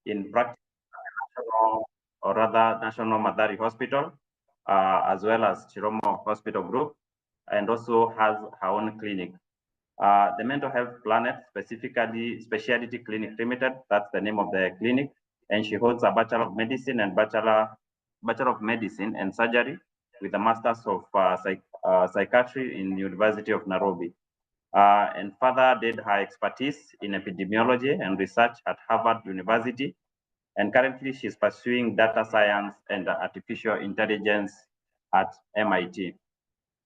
in practice or rather National Madari Hospital, as well as Chiromo Hospital Group, and also has her own clinic. The Mental Health Planet, specifically Specialty Clinic Limited, that's the name of the clinic, and she holds a Bachelor of Medicine and Bachelor of Medicine and Surgery with a Masters of Psychiatry in University of Nairobi. And further did her expertise in epidemiology and research at Harvard University. And currently she's pursuing data science and artificial intelligence at MIT.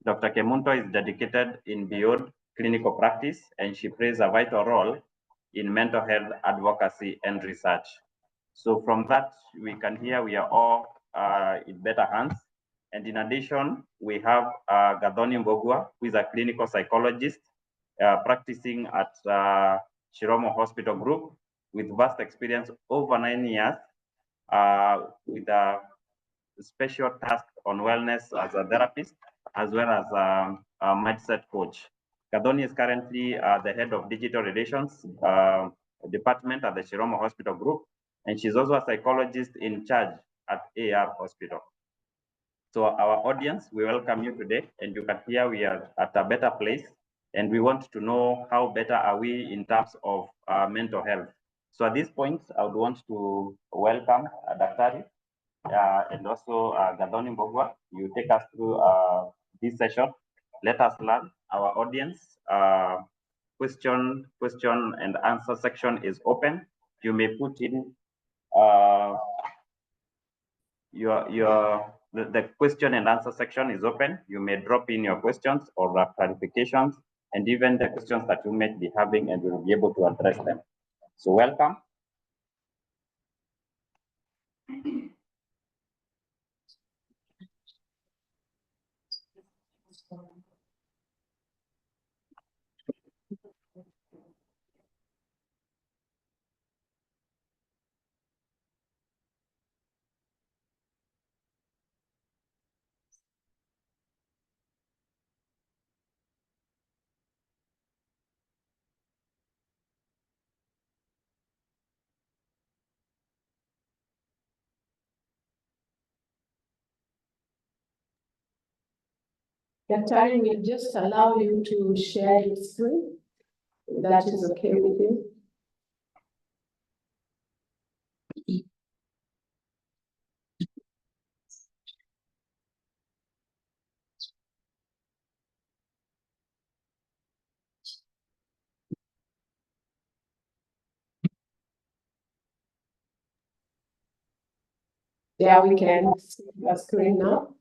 Dr. Kemunto is dedicated in beyond clinical practice, and she plays a vital role in mental health advocacy and research. So from that, we can hear we are all in better hands. And in addition, we have Gathoni Mbugua, who is a clinical psychologist practicing at Chiromo Hospital Group with vast experience over 9 years with a special task on wellness as a therapist, as well as a mindset coach. Gathoni is currently the head of digital relations department at the Chiromo Hospital Group, and she's also a psychologist in charge at AR Hospital. So our audience, we welcome you today, and you can hear we are at a better place, and we want to know how better are we in terms of mental health. So at this point, I would want to welcome Daktari and also Gathoni Mbugua. You take us through this session. Let us learn. Our audience question and answer section is open. You may put in the question and answer section is open. You may drop in your questions or clarifications, and even the questions that you may be having, and we'll be able to address them. So welcome. Daktari, we'll just allow you to share your screen, if that is okay with you. Yeah, we can see your screen now.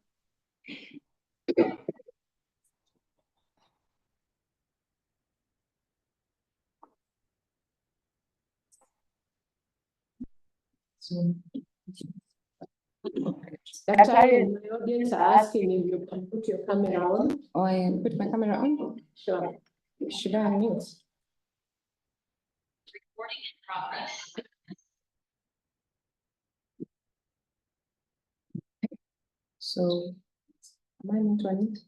Daktari, my audience are asking if you can put your camera on. Oh, I put my camera on? Sure. Should I unmute? Recording in progress. So, am I not on it?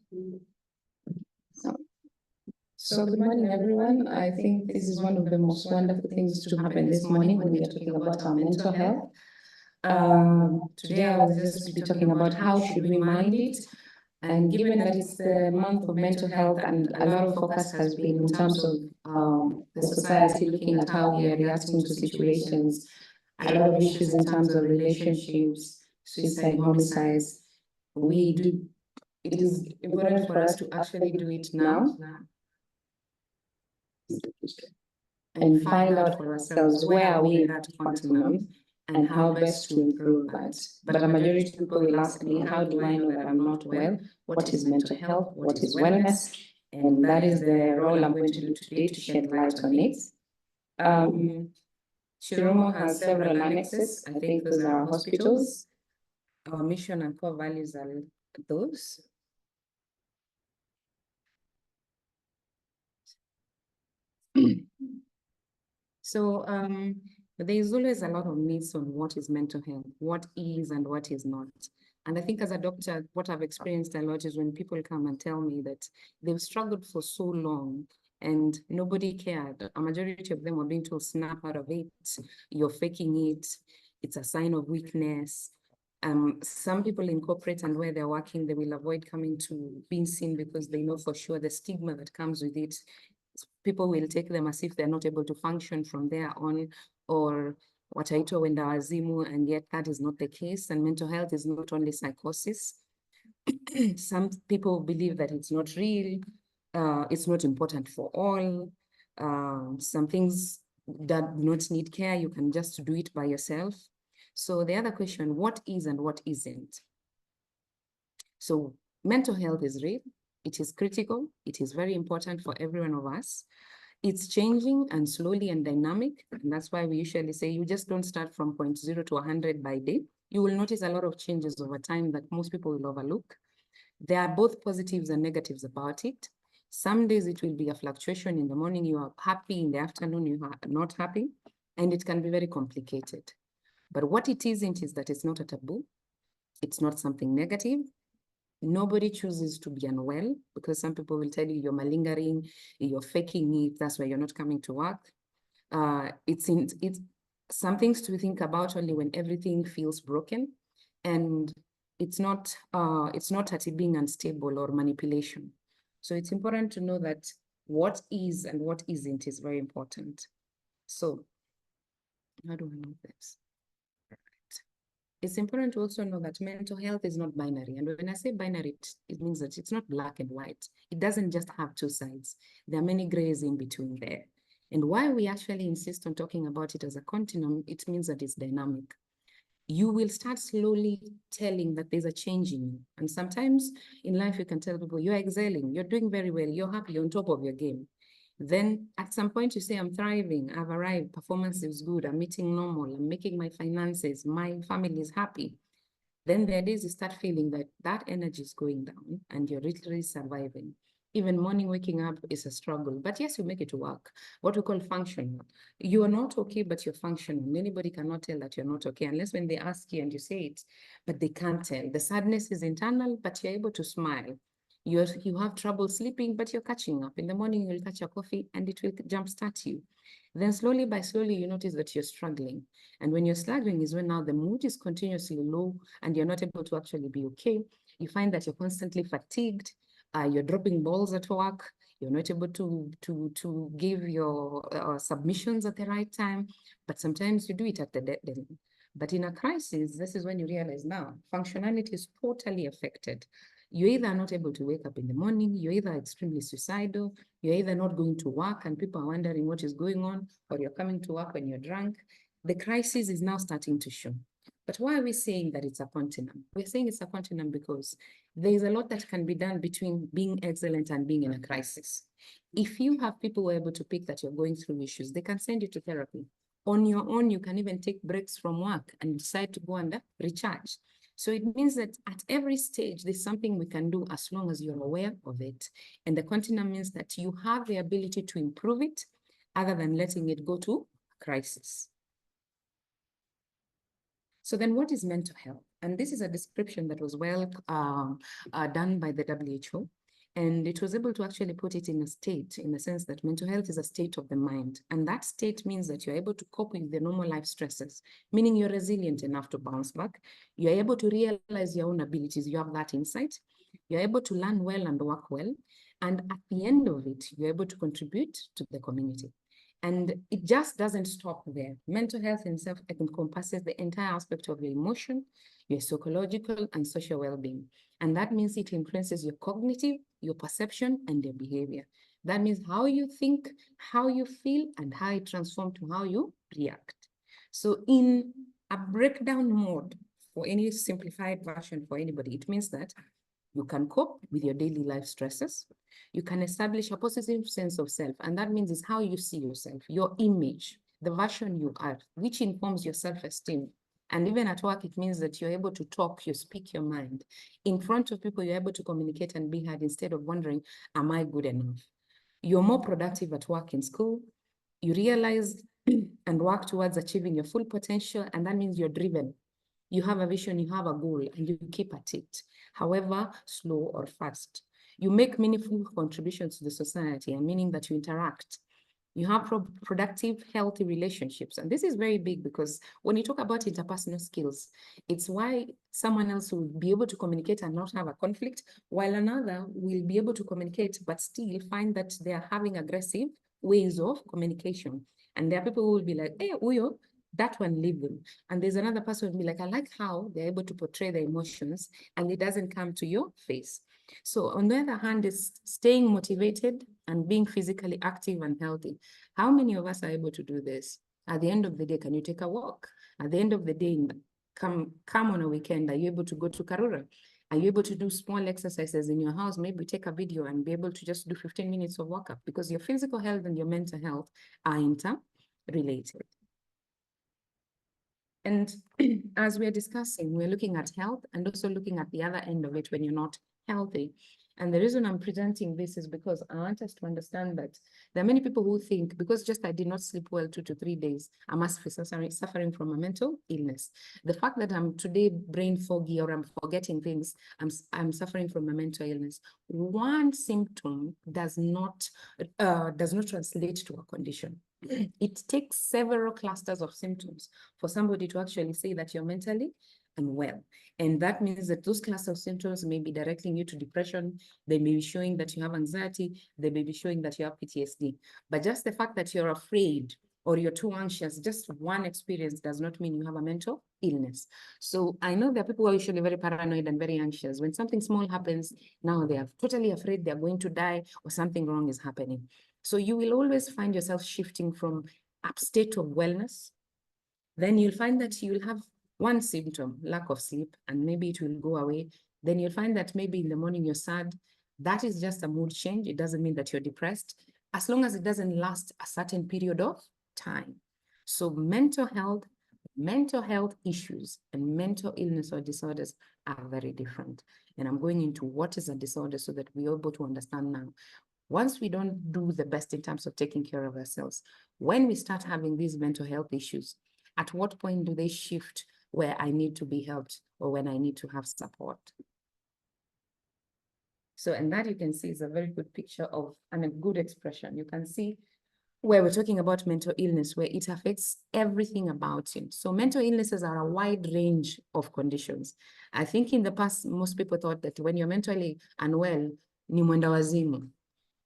So good morning, everyone. I think this is one of the most wonderful things to happen this morning when we are talking about our mental health. Today I will just be talking about how should we mind it. And given that it's the month of mental health and a lot of focus has been in terms of the society looking at how we are reacting to situations, a lot of issues in terms of relationships, suicide, homicides, it is important for us to actually do it now and find out for ourselves where are we in that continuum and how best to improve that. But a majority of people will ask me, how do I know that I'm not well? What is mental health? What is wellness? And that is the role I'm going to do today to shed light on it. Chiromo has several annexes. I think those are our hospitals. Our mission and core values are those. So there is always a lot of myths on what is mental health, what is and what is not. And I think as a doctor, what I've experienced a lot is when people come and tell me that they've struggled for so long and nobody cared. A majority of them were being told, snap out of it, you're faking it, it's a sign of weakness. Some people in corporate and where they're working, they will avoid coming to being seen because they know for sure the stigma that comes with it. People will take them as if they're not able to function from there on, or wataitwa wenda wazimu, and yet that is not the case. And mental health is not only psychosis. Some people believe that it's not real, it's not important for all. Some things that do not need care, you can just do it by yourself. So the other question, what is and what isn't? So mental health is real, it is critical, it is very important for every one of us. It's changing and slowly and dynamic. And that's why we usually say you just don't start from 0 to 100 by day. You will notice a lot of changes over time that most people will overlook. There are both positives and negatives about it. Some days it will be a fluctuation. In the morning, you are happy. In the afternoon, you are not happy. And it can be very complicated. But what it isn't is that it's not a taboo. It's not something negative. Nobody chooses to be unwell, because some people will tell you you're malingering, you're faking it, that's why you're not coming to work. It's some things to think about only when everything feels broken, and it's not at being unstable or manipulation. So it's important to know that what is and what isn't is very important. So how do I know this? It's important to also know that mental health is not binary. And when I say binary, it means that it's not black and white. It doesn't just have two sides. There are many grays in between there. And why we actually insist on talking about it as a continuum, it means that it's dynamic. You will start slowly telling that there's a change in you. And sometimes in life, you can tell people, you're excelling, you're doing very well, you're happy, you're on top of your game. Then at some point you say, I'm thriving, I've arrived, performance is good, I'm meeting normal, I'm making my finances, my family is happy. Then there are days you start feeling that that energy is going down and you're literally surviving. Even morning waking up is a struggle, but yes, you make it work. What we call functional. You are not okay, but you're functional. Anybody cannot tell that you're not okay unless when they ask you and you say it, but they can't tell. The sadness is internal, but you're able to smile. You have trouble sleeping, but you're catching up. In the morning, you'll catch a coffee and it will jumpstart you. Then slowly by slowly, you notice that you're struggling. And when you're struggling is when now the mood is continuously low and you're not able to actually be okay. You find that you're constantly fatigued, you're dropping balls at work, you're not able to give your submissions at the right time, but sometimes you do it at the dead end. But in a crisis, this is when you realize now, functionality is totally affected. You either are not able to wake up in the morning, you're either extremely suicidal, you're either not going to work and people are wondering what is going on, or you're coming to work when you're drunk. The crisis is now starting to show. But why are we saying that it's a continuum? We're saying it's a continuum because there's a lot that can be done between being excellent and being in a crisis. If you have people who are able to pick that you're going through issues, they can send you to therapy. On your own, you can even take breaks from work and decide to go and recharge. So it means that at every stage, there's something we can do as long as you're aware of it. And the continuum means that you have the ability to improve it other than letting it go to crisis. So then what is mental health? And this is a description that was well done by the WHO. And it was able to actually put it in a state, in the sense that mental health is a state of the mind. And that state means that you're able to cope with the normal life stresses, meaning you're resilient enough to bounce back. You're able to realize your own abilities. You have that insight. You're able to learn well and work well. And at the end of it, you're able to contribute to the community. And it just doesn't stop there. Mental health itself encompasses the entire aspect of your emotion, your psychological and social well-being. And that means it influences your cognitive, your perception, and your behavior. That means how you think, how you feel, and how it transforms to how you react. So in a breakdown mode, for any simplified version for anybody, it means that you can cope with your daily life stresses. You can establish a positive sense of self. And that means it's how you see yourself, your image, the version you are, which informs your self-esteem. And even at work, it means that you're able to talk, you speak your mind. In front of people, you're able to communicate and be heard instead of wondering, am I good enough? You're more productive at work, in school. You realize and work towards achieving your full potential. And that means you're driven. You have a vision, you have a goal, and you keep at it, however slow or fast. You make meaningful contributions to the society, and meaning that you interact. You have productive, healthy relationships. And this is very big because when you talk about interpersonal skills, it's why someone else will be able to communicate and not have a conflict, while another will be able to communicate, but still find that they are having aggressive ways of communication. And there are people who will be like, hey, Uyo, that one, leave them. And there's another person who will be like, I like how they're able to portray their emotions and it doesn't come to your face. So on the other hand, is staying motivated and being physically active and healthy. How many of us are able to do this? At the end of the day, can you take a walk? At the end of the day, come on a weekend, are you able to go to Karura? Are you able to do small exercises in your house? Maybe take a video and be able to just do 15 minutes of workup, because your physical health and your mental health are interrelated. And as we're discussing, we're looking at health and also looking at the other end of it when you're not healthy. And the reason I'm presenting this is because I want us to understand that there are many people who think, because just I did not sleep well 2 to 3 days, I must be suffering from a mental illness. The fact that I'm today brain foggy or I'm forgetting things, I'm suffering from a mental illness. One symptom does not translate to a condition. It takes several clusters of symptoms for somebody to actually say that you're mentally unwell. And that means that those clusters of symptoms may be directing you to depression. They may be showing that you have anxiety. They may be showing that you have PTSD. But just the fact that you're afraid or you're too anxious, just one experience does not mean you have a mental illness. So I know there are people who are usually very paranoid and very anxious. When something small happens, now they are totally afraid they're going to die or something wrong is happening. So you will always find yourself shifting from a state of wellness. Then you'll find that you'll have one symptom, lack of sleep, and maybe it will go away. Then you'll find that maybe in the morning you're sad. That is just a mood change. It doesn't mean that you're depressed, as long as it doesn't last a certain period of time. So mental health issues and mental illness or disorders are very different. And I'm going into what is a disorder so that we're able to understand now. Once we don't do the best in terms of taking care of ourselves, when we start having these mental health issues, at what point do they shift where I need to be helped or when I need to have support? So, and that you can see is a very good picture of, and a good expression. You can see where we're talking about mental illness, where it affects everything about you. So mental illnesses are a wide range of conditions. I think in the past, most people thought that when you're mentally unwell, ni mwenda wazimu.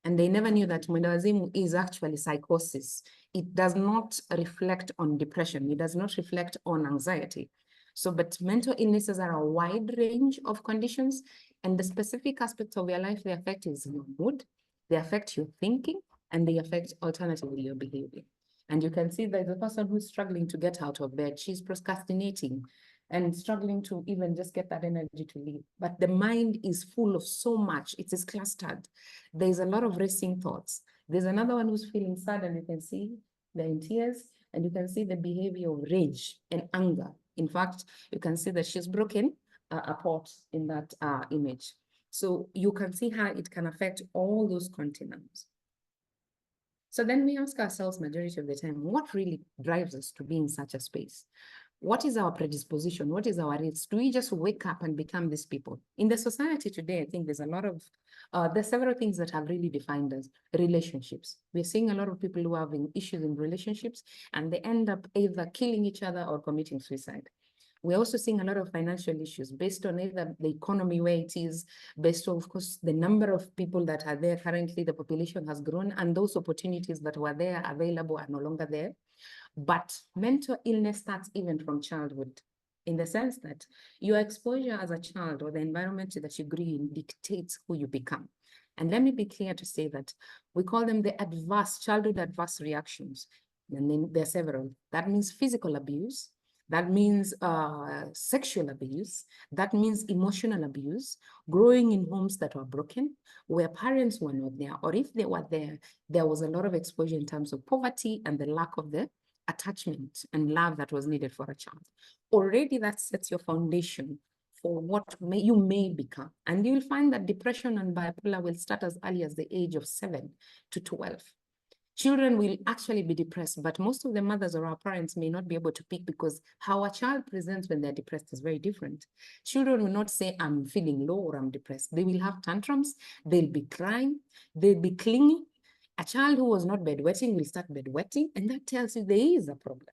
And they never knew that mwenda wazimu is actually psychosis. It does not reflect on depression. It does not reflect on anxiety. So, but mental illnesses are a wide range of conditions, and the specific aspects of your life they affect is your mood, they affect your thinking, and they affect alternatively your behavior. And you can see that the person who's struggling to get out of bed, she's procrastinating and struggling to even just get that energy to leave. But the mind is full of so much, it is clustered. There's a lot of racing thoughts. There's another one who's feeling sad, and you can see they're in tears, and you can see the behavior of rage and anger. In fact, you can see that she's broken a pot in that image. So you can see how it can affect all those continents. So then we ask ourselves majority of the time, what really drives us to be in such a space? What is our predisposition? What is our risk? Do we just wake up and become these people? In the society today, I think there's a lot of, there's several things that have really defined us. Relationships. We're seeing a lot of people who are having issues in relationships, and they end up either killing each other or committing suicide. We're also seeing a lot of financial issues based on either the economy where it is, based on, of course, the number of people that are there. Currently, the population has grown, and those opportunities that were there available are no longer there. But mental illness starts even from childhood, in the sense that your exposure as a child or the environment that you grew in dictates who you become. And let me be clear to say that we call them the childhood adverse reactions. And then there are several. That means physical abuse. That means sexual abuse. That means emotional abuse, growing in homes that were broken, where parents were not there, or if they were there, there was a lot of exposure in terms of poverty and the lack of the attachment and love that was needed for a child. Already that sets your foundation for what you may become. And you'll find that depression and bipolar will start as early as the age of 7 to 12. Children will actually be depressed, but most of the mothers or our parents may not be able to pick because how a child presents when they're depressed is very different. Children will not say, I'm feeling low or I'm depressed. They will have tantrums, they'll be crying, they'll be clingy. A child who was not bedwetting will start bedwetting, and that tells you there is a problem.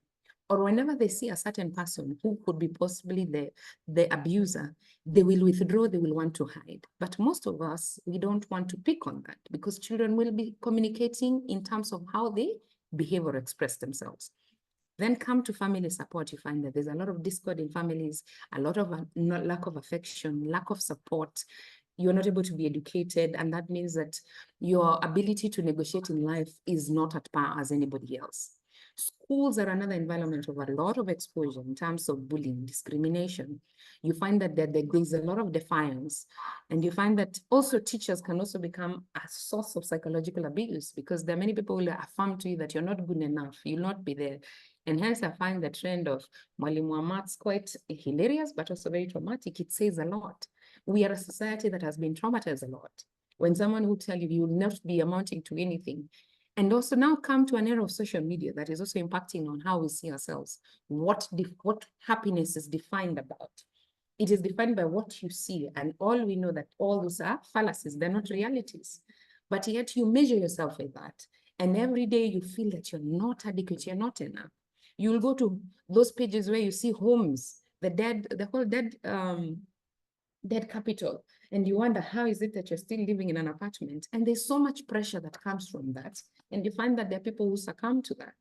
Or whenever they see a certain person who could be possibly the abuser, they will withdraw, they will want to hide. But most of us, we don't want to pick on that because children will be communicating in terms of how they behave or express themselves. Then come to family support, you find that there's a lot of discord in families, a lot of lack of affection, lack of support. You're not able to be educated, and that means that your ability to negotiate in life is not at par as anybody else. Schools are another environment of a lot of exposure in terms of bullying, discrimination. You find that there's a lot of defiance, and you find that also teachers can also become a source of psychological abuse because there are many people who will affirm to you that you're not good enough, you'll not be there. And hence I find the trend of Mwalimu wa Maths quite hilarious, but also very traumatic. It says a lot. We are a society that has been traumatized a lot. When someone will tell you, you will not be amounting to anything. And also now come to an era of social media that is also impacting on how we see ourselves. What happiness is defined about. It is defined by what you see. And all we know that all those are fallacies, they're not realities. But yet you measure yourself with that. And every day you feel that you're not adequate, you're not enough. You will go to those pages where you see homes, the whole dead capital, and you wonder how is it that you're still living in an apartment. And there's so much pressure that comes from that, and you find that there are people who succumb to that.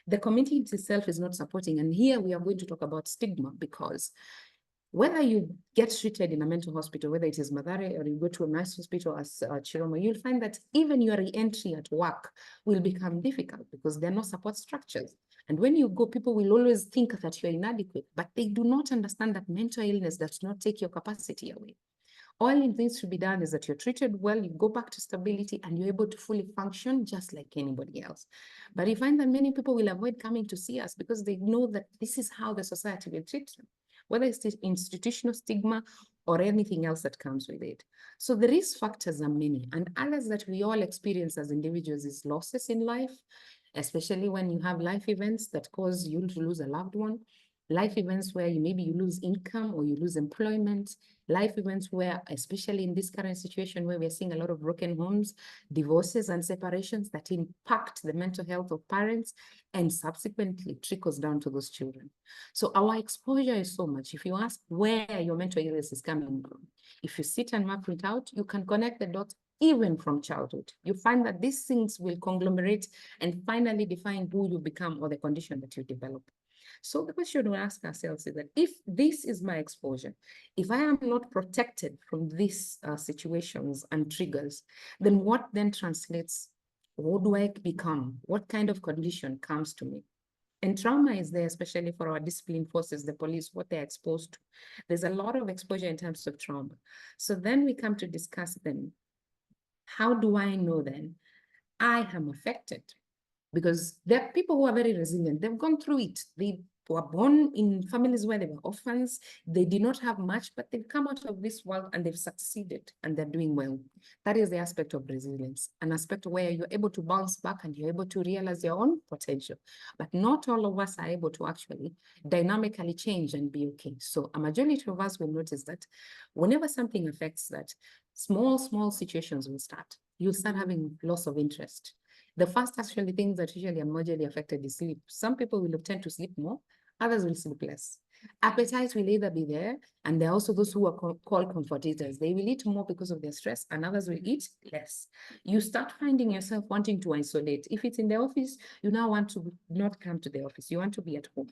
The community itself is not supporting, and here we are going to talk about stigma, because whether you get treated in a mental hospital, whether it is Mathare or you go to a nice hospital as Chiromo, you'll find that even your re-entry at work will become difficult because there are no support structures. And when you go, people will always think that you're inadequate, but they do not understand that mental illness does not take your capacity away. All it needs to be done is that you're treated well, you go back to stability, and you're able to fully function just like anybody else. But you find that many people will avoid coming to see us because they know that this is how the society will treat them, whether it's the institutional stigma or anything else that comes with it. So the risk factors are many, and others that we all experience as individuals is losses in life, especially when you have life events that cause you to lose a loved one, life events where maybe you lose income or you lose employment, life events where, especially in this current situation where we're seeing a lot of broken homes, divorces and separations that impact the mental health of parents and subsequently trickles down to those children. So our exposure is so much. If you ask where your mental illness is coming from, if you sit and map it out, you can connect the dots even from childhood. You find that these things will conglomerate and finally define who you become or the condition that you develop. So the question we ask ourselves is that if this is my exposure, if I am not protected from these situations and triggers, then what then translates? What do I become? What kind of condition comes to me? And trauma is there, especially for our discipline forces, the police, what they're exposed to. There's a lot of exposure in terms of trauma. So then we come to discuss then, how do I know then I am affected? Because there are people who are very resilient. They've gone through it. They were born in families where they were orphans. They did not have much, but they've come out of this world and they've succeeded and they're doing well. That is the aspect of resilience, an aspect where you're able to bounce back and you're able to realize your own potential. But not all of us are able to actually dynamically change and be okay. So a majority of us will notice that whenever something affects that, small situations will start. You'll start having loss of interest. The first actually things that usually are majorly affected is sleep. Some people will tend to sleep more, others will sleep less. Appetite will either be there, and there are also those who are called comfort eaters. They will eat more because of their stress, and others will eat less. You start finding yourself wanting to isolate. If it's in the office, you now want to not come to the office. You want to be at home.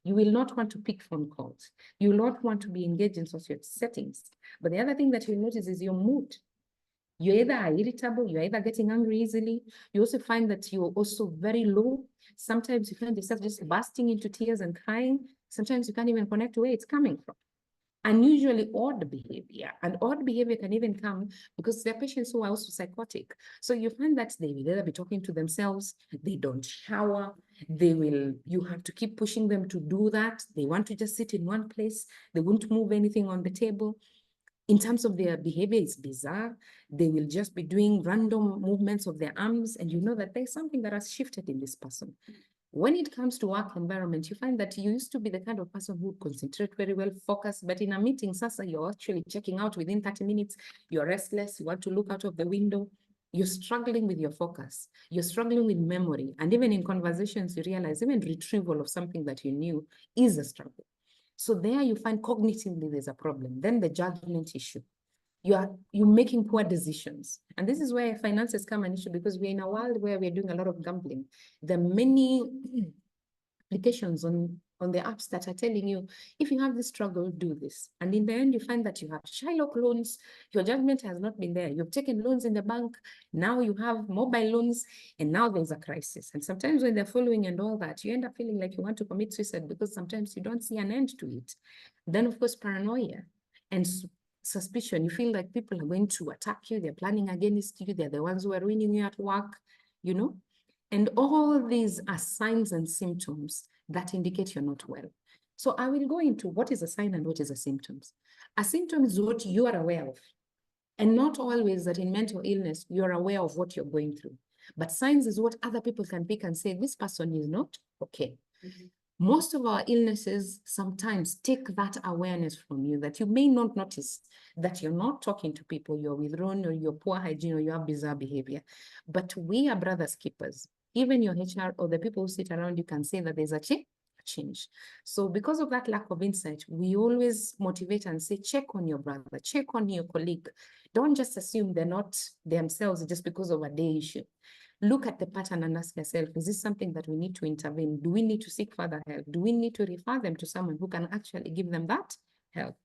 You will not want to pick phone calls. You will not want to be engaged in social settings. But the other thing that you'll notice is your mood. You either are irritable, you're either getting angry easily. You also find that you're also very low. Sometimes you find yourself just bursting into tears and crying. Sometimes you can't even connect to where it's coming from. Unusually odd behavior. And odd behavior can even come because there are patients who are also psychotic. So you find that they will either be talking to themselves, they don't shower, you have to keep pushing them to do that. They want to just sit in one place. They won't move anything on the table. In terms of their behavior, it's bizarre. They will just be doing random movements of their arms, and you know that there's something that has shifted in this person. When it comes to work environment, you find that you used to be the kind of person who would concentrate very well, focus, but in a meeting, Sasa, you're actually checking out within 30 minutes, you're restless, you want to look out of the window, you're struggling with your focus, you're struggling with memory, and even in conversations, you realize even retrieval of something that you knew is a struggle. So there you find cognitively there's a problem. Then the judgment issue. You're making poor decisions. And this is where finances come an issue, because we're in a world where we're doing a lot of gambling. There are many applications on the apps that are telling you, if you have this struggle, do this. And in the end, you find that you have Shylock loans, your judgment has not been there. You've taken loans in the bank, now you have mobile loans, and now there's a crisis. And sometimes when they're following and all that, you end up feeling like you want to commit suicide because sometimes you don't see an end to it. Then, of course, paranoia and suspicion. You feel like people are going to attack you, they're planning against you, they're the ones who are ruining you at work, you know? And all these are signs and symptoms that indicate you're not well. So I will go into what is a sign and what is a symptoms. A symptom is what you are aware of. And not always that in mental illness, you're aware of what you're going through. But signs is what other people can pick and say, this person is not okay. Mm-hmm. Most of our illnesses sometimes take that awareness from you, that you may not notice that you're not talking to people, you're withdrawn, or you're poor hygiene, or you have bizarre behavior. But we are brothers keepers. Even your HR or the people who sit around you can say that there's a change. So because of that lack of insight, we always motivate and say, check on your brother, check on your colleague. Don't just assume they're not themselves just because of a day issue. Look at the pattern and ask yourself, is this something that we need to intervene? Do we need to seek further help? Do we need to refer them to someone who can actually give them that help?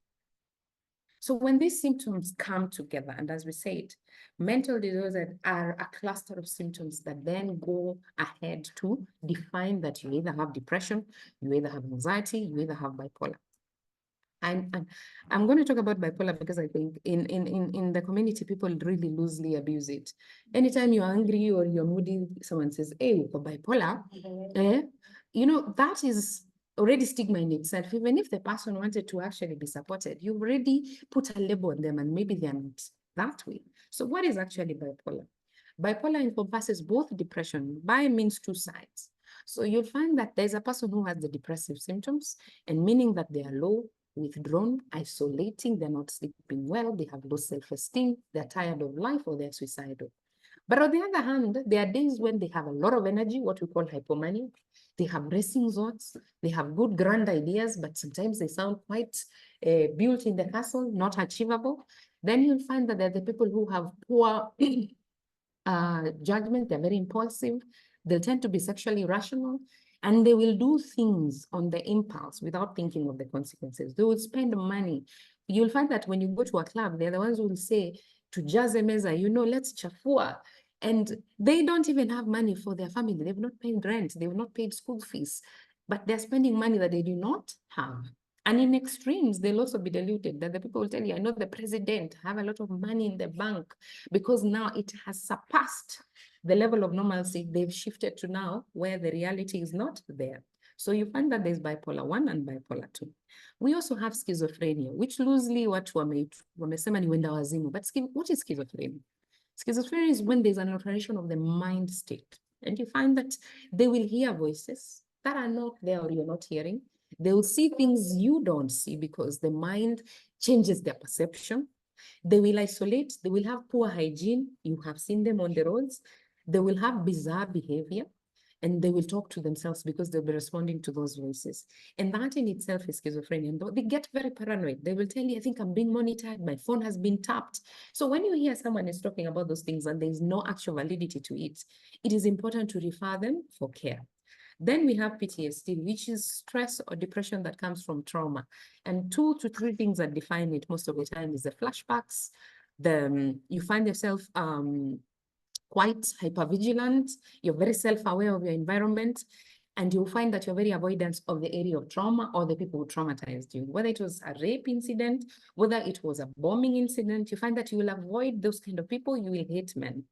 So when these symptoms come together, and as we said, mental disorders are a cluster of symptoms that then go ahead to define that you either have depression, you either have anxiety, you either have bipolar. And I'm going to talk about bipolar because I think in the community, people really loosely abuse it. Anytime you're angry or you're moody, someone says, hey, for bipolar, you know, that is already stigma in itself. Even if the person wanted to actually be supported, you've already put a label on them and maybe they're not that way. So what is actually bipolar? Bipolar encompasses both depression. Bi means two sides. So you'll find that there's a person who has the depressive symptoms, and meaning that they are low, withdrawn, isolating, they're not sleeping well, they have low self-esteem, they're tired of life, or they're suicidal. But on the other hand, there are days when they have a lot of energy, what we call hypomania. They have racing thoughts, they have good grand ideas, but sometimes they sound quite built in the castle, not achievable. Then you'll find that there are the people who have poor judgment, they're very impulsive, they'll tend to be sexually irrational, and they will do things on the impulse without thinking of the consequences. They will spend money. You'll find that when you go to a club, they're the ones who will say to Jaze Meza, you know, let's chafua. And they don't even have money for their family. They've not paid rent. They've not paid school fees, but they're spending money that they do not have. And in extremes, they'll also be diluted. That the people will tell you, I know the president have a lot of money in the bank because now it has surpassed the level of normalcy. They've shifted to now where the reality is not there. So you find that there's bipolar 1 and bipolar 2. We also have schizophrenia, which loosely what wamesema ni wenda wazimu. But what is schizophrenia? Schizophrenia is when there's an alteration of the mind state. And you find that they will hear voices that are not there or you're not hearing. They will see things you don't see because the mind changes their perception. They will isolate. They will have poor hygiene. You have seen them on the roads. They will have bizarre behavior. And they will talk to themselves because they'll be responding to those voices. And that in itself is schizophrenia. And they get very paranoid. They will tell you, I think I'm being monitored. My phone has been tapped. So when you hear someone is talking about those things and there's no actual validity to it, it is important to refer them for care. Then we have PTSD, which is stress or depression that comes from trauma. And 2 to 3 things that define it most of the time is the flashbacks. You find yourself quite hypervigilant, you're very self-aware of your environment, and you'll find that you're very avoidant of the area of trauma or the people who traumatized you. Whether it was a rape incident, whether it was a bombing incident, you find that you will avoid those kind of people, you will hate men.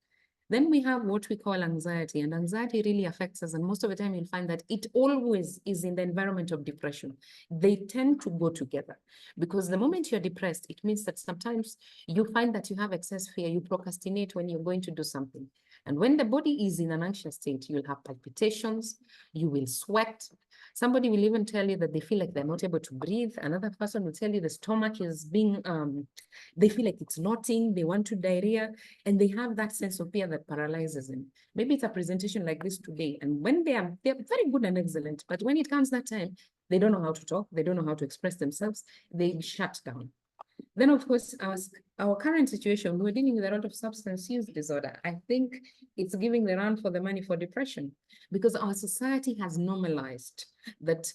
Then we have what we call anxiety, and anxiety really affects us. And most of the time you'll find that it always is in the environment of depression. They tend to go together because the moment you're depressed, it means that sometimes you find that you have excess fear, you procrastinate when you're going to do something. And when the body is in an anxious state, you'll have palpitations, you will sweat. Somebody will even tell you that they feel like they're not able to breathe. Another person will tell you the stomach is being, they feel like it's knotting, they want to diarrhea, and they have that sense of fear that paralyzes them. Maybe it's a presentation like this today, and when they're very good and excellent, but when it comes that time, they don't know how to talk, they don't know how to express themselves, they shut down. Then, of course, our current situation, we're dealing with a lot of substance use disorder. I think it's giving the run for the money for depression because our society has normalized that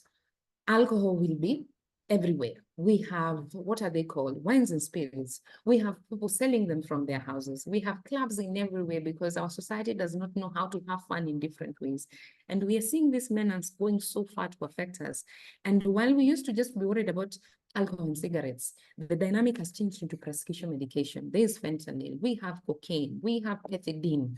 alcohol will be everywhere. We have, what are they called? Wines and spirits. We have people selling them from their houses. We have clubs in everywhere because our society does not know how to have fun in different ways. And we are seeing this menace going so far to affect us. And while we used to just be worried about alcohol and cigarettes, the dynamic has changed into prescription medication. There's fentanyl, we have cocaine, we have pethidine.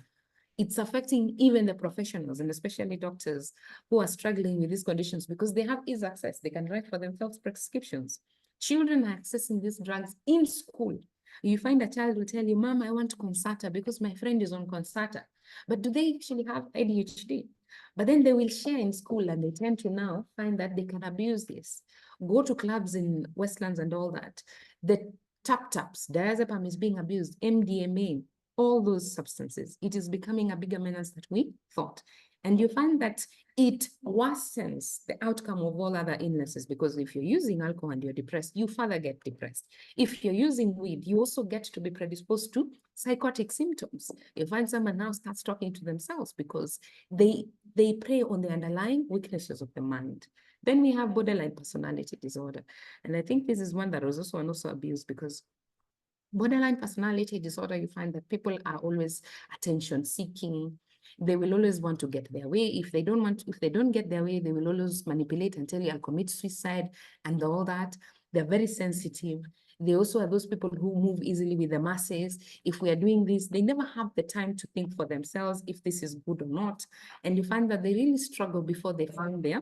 It's affecting even the professionals and especially doctors who are struggling with these conditions because they have easy access. They can write for themselves prescriptions. Children are accessing these drugs in school. You find a child will tell you, Mom, I want Concerta because my friend is on Concerta. But do they actually have ADHD? But then they will share in school and they tend to now find that they can abuse this. Go to clubs in Westlands and all that. The taps, diazepam is being abused, MDMA, all those substances. It is becoming a bigger menace than we thought. And you find that it worsens the outcome of all other illnesses because if you're using alcohol and you're depressed, you further get depressed. If you're using weed, you also get to be predisposed to psychotic symptoms. You find someone now starts talking to themselves because they prey on the underlying weaknesses of the mind. Then we have borderline personality disorder. And I think this is one that was also abused because borderline personality disorder, you find that people are always attention seeking. They will always want to get their way. If they don't get their way, they will always manipulate and tell you, I'll commit suicide and all that. They're very sensitive. They also are those people who move easily with the masses. If we are doing this, they never have the time to think for themselves if this is good or not. And you find that they really struggle before they find their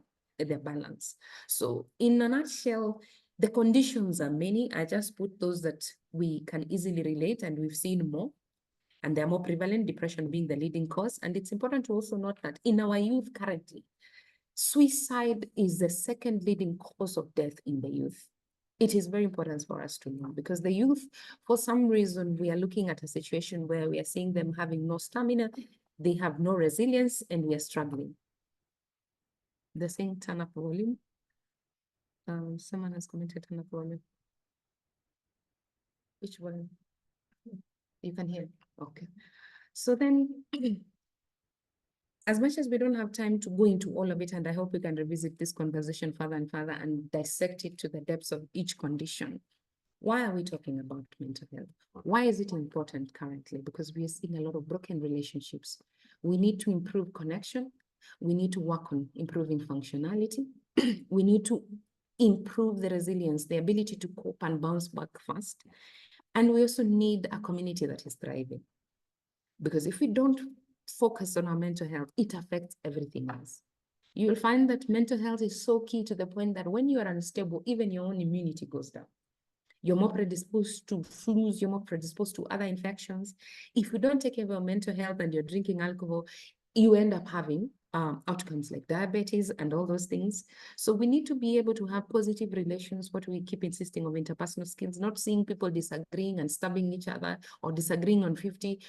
balance. So in a nutshell, the conditions are many. I just put those that we can easily relate and we've seen more. And they're more prevalent, depression being the leading cause. And it's important to also note that in our youth currently, suicide is the second leading cause of death in the youth. It is very important for us to know because the youth, for some reason, we are looking at a situation where we are seeing them having no stamina, they have no resilience, and we are struggling. They're saying turn up volume. Someone has commented turn up volume. Which one? You can hear. Okay. So then, as much as we don't have time to go into all of it, and I hope we can revisit this conversation further and further and dissect it to the depths of each condition. Why are we talking about mental health? Why is it important currently? Because we are seeing a lot of broken relationships. We need to improve connection. We need to work on improving functionality. We need to improve the resilience, the ability to cope and bounce back fast. And we also need a community that is thriving. Because if we don't focus on our mental health, it affects everything else. You'll find that mental health is so key to the point that when you are unstable, even your own immunity goes down. You're more predisposed to flus, you're more predisposed to other infections. If you don't take care of your mental health and you're drinking alcohol, you end up having outcomes like diabetes and all those things. So we need to be able to have positive relations, what we keep insisting of interpersonal skills, not seeing people disagreeing and stabbing each other or disagreeing on 50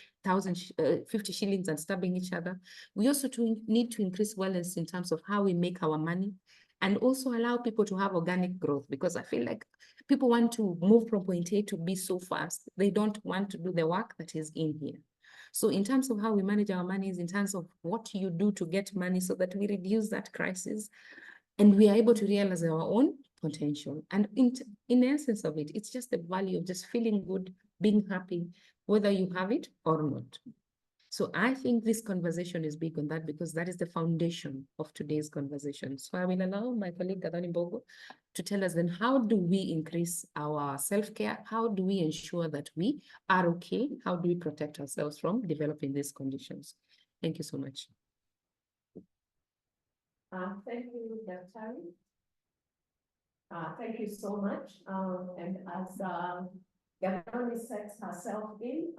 shillings and stabbing each other. We also need to increase wellness in terms of how we make our money and also allow people to have organic growth because I feel like people want to move from point A to B so fast. They don't want to do the work that is in here. So in terms of how we manage our monies, in terms of what you do to get money so that we reduce that crisis and we are able to realize our own potential. And in the essence of it, it's just the value of just feeling good, being happy, whether you have it or not. So I think this conversation is big on that because that is the foundation of today's conversation. So I will allow my colleague Gathoni Mbugua to tell us then how do we increase our self-care? How do we ensure that we are okay? How do we protect ourselves from developing these conditions? Thank you so much. Thank you, Dr. Thank you so much. And as Gathoni sets herself in,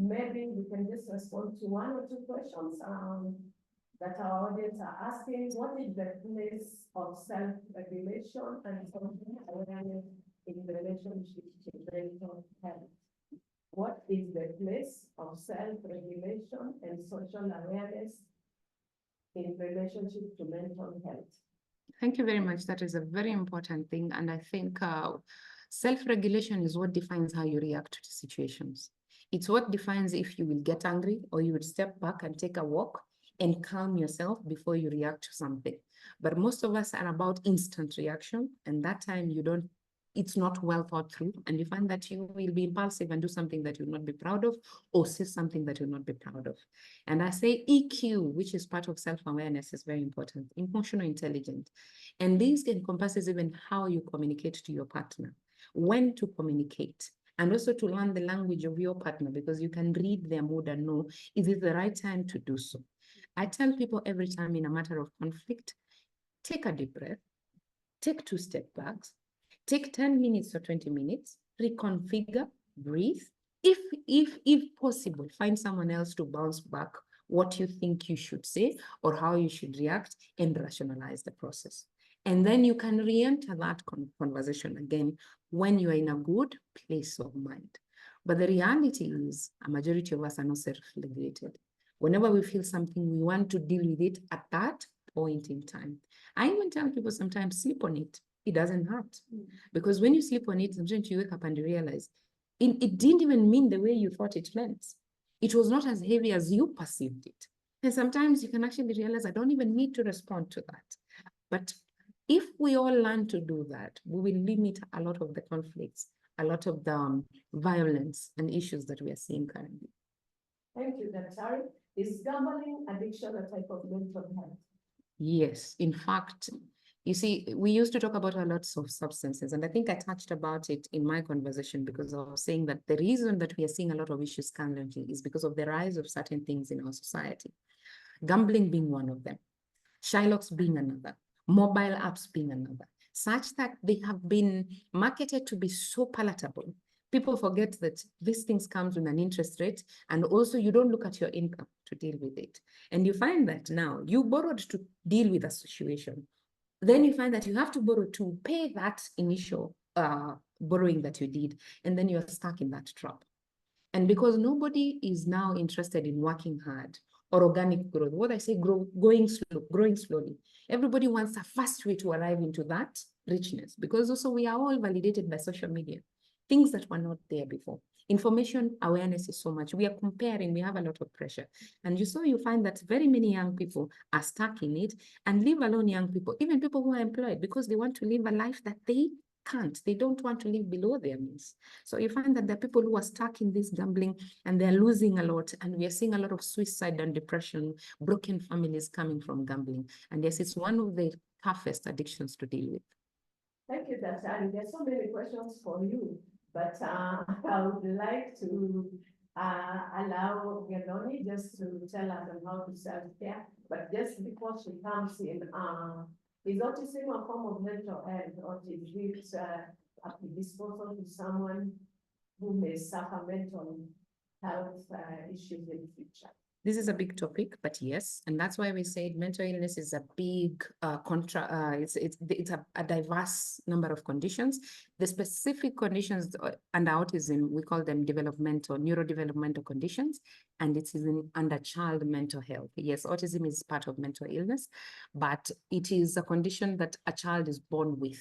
maybe we can just respond to one or two questions that our audience are asking. What is the place of self-regulation and social awareness in relationship to mental health? What is the place of self-regulation and social awareness in relationship to mental health? Thank you very much. That is a very important thing. And I think self-regulation is what defines how you react to situations. It's what defines if you will get angry or you would step back and take a walk and calm yourself before you react to something. But most of us are about instant reaction. And that time it's not well thought through. And you find that you will be impulsive and do something that you'll not be proud of or say something that you'll not be proud of. And I say EQ, which is part of self-awareness, is very important, emotional intelligence. And this encompasses even how you communicate to your partner, when to communicate, and also to learn the language of your partner, because you can read their mood and know, is it the right time to do so? I tell people every time in a matter of conflict, take a deep breath, take 2 step backs, take 10 minutes or 20 minutes, reconfigure, breathe. If possible, find someone else to bounce back what you think you should say or how you should react and rationalize the process. And then you can re-enter that conversation again when you are in a good place of mind. But the reality is a majority of us are not self-regulated. Whenever we feel something, we want to deal with it at that point in time. I even tell people sometimes sleep on it. It doesn't hurt. Because when you sleep on it, sometimes you wake up and you realize it didn't even mean the way you thought it meant. It was not as heavy as you perceived it. And sometimes you can actually realize, I don't even need to respond to that. But if we all learn to do that, we will limit a lot of the conflicts, a lot of the violence and issues that we are seeing currently. Thank you, Dr. Is gambling addiction a type of mental health? Yes, in fact, you see, we used to talk about a lot of substances, and I think I touched about it in my conversation because I was saying that the reason that we are seeing a lot of issues currently is because of the rise of certain things in our society. Gambling being one of them, Shylocks being another, mobile apps being another, such that they have been marketed to be so palatable. People forget that these things comes with an interest rate, and also you don't look at your income to deal with it. And you find that now you borrowed to deal with a situation. Then you find that you have to borrow to pay that initial borrowing that you did, and then you're stuck in that trap. And because nobody is now interested in working hard or organic growth, what I say, growing slowly. Everybody wants a fast way to arrive into that richness, because also we are all validated by social media, things that were not there before. Information awareness is so much. We are comparing, we have a lot of pressure. And you find that very many young people are stuck in it, and leave alone young people, even people who are employed, because they want to live a life that they can't. They don't want to live below their means. So you find that there are people who are stuck in this gambling and they're losing a lot. And we are seeing a lot of suicide and depression, broken families coming from gambling. And yes, it's one of the toughest addictions to deal with. Thank you, Dr. There's so many questions for you, but I would like to allow Gathoni just to tell us on how to self-care. But just before she comes in, is autism a form of mental health, or is it a predisposal to someone who may suffer mental health issues in the future? This is a big topic, but yes, and that's why we say mental illness is a big it's a diverse number of conditions. The specific conditions under autism, we call them neurodevelopmental conditions, and it is under child mental health. Yes, autism is part of mental illness, but it is a condition that a child is born with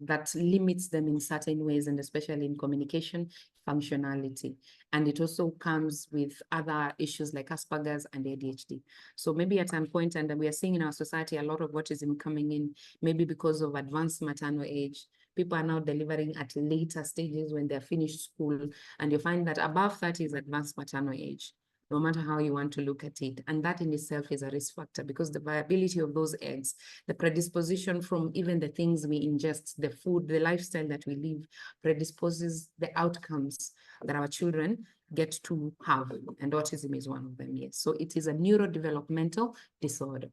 that limits them in certain ways, and especially in communication, functionality. And it also comes with other issues like Asperger's and ADHD. So maybe at some point, and we are seeing in our society a lot of autism coming in, maybe because of advanced maternal age. People are now delivering at later stages when they're finished school, and you find that above 30 is advanced maternal age. no matter how you want to look at it. And that in itself is a risk factor, because the viability of those eggs, the predisposition from even the things we ingest, the food, the lifestyle that we live, predisposes the outcomes that our children get to have. And autism is one of them, yes. So it is a neurodevelopmental disorder.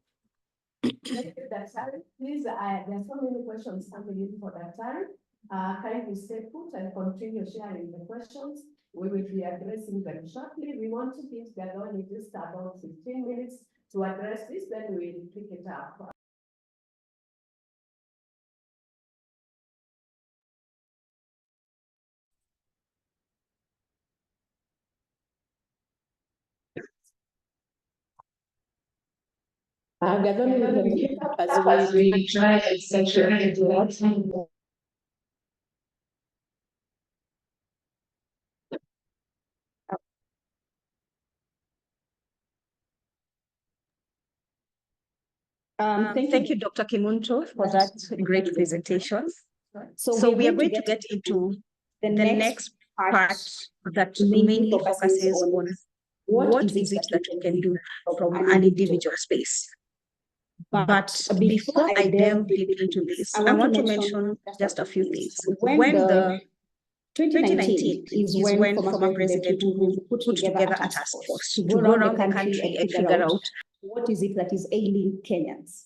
Daktari, please, there are so many questions coming in for Daktari. Kindly stay put and continue sharing the questions. We will be addressing them shortly. We want to give Gathoni just about 15 minutes to address this, then we'll pick it up. Gathoni, we can pick up as we try and set your head to that. Thank you, Dr. Kemunto, for that great presentation. So we are going to get into the next part that mainly focuses on what is it that we can do from an individual space. But before I delve deep into this, I want to mention just a few things. When the 2019 is when former President Uhuru put together a task force to go around the country and figure out what is it that is ailing Kenyans,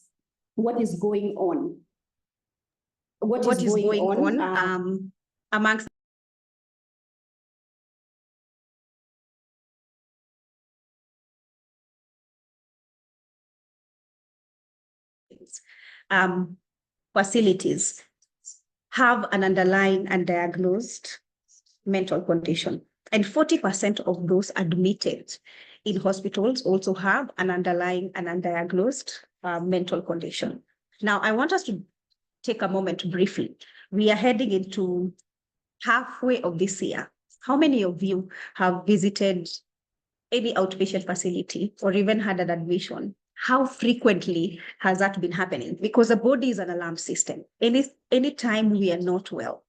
what is going on, what is going on amongst facilities have an underlying undiagnosed mental condition. And 40% of those admitted in hospitals also have an underlying and undiagnosed mental condition. Now, I want us to take a moment briefly. We are heading into halfway of this year. How many of you have visited any outpatient facility or even had an admission? How frequently has that been happening? Because the body is an alarm system. Anytime we are not well,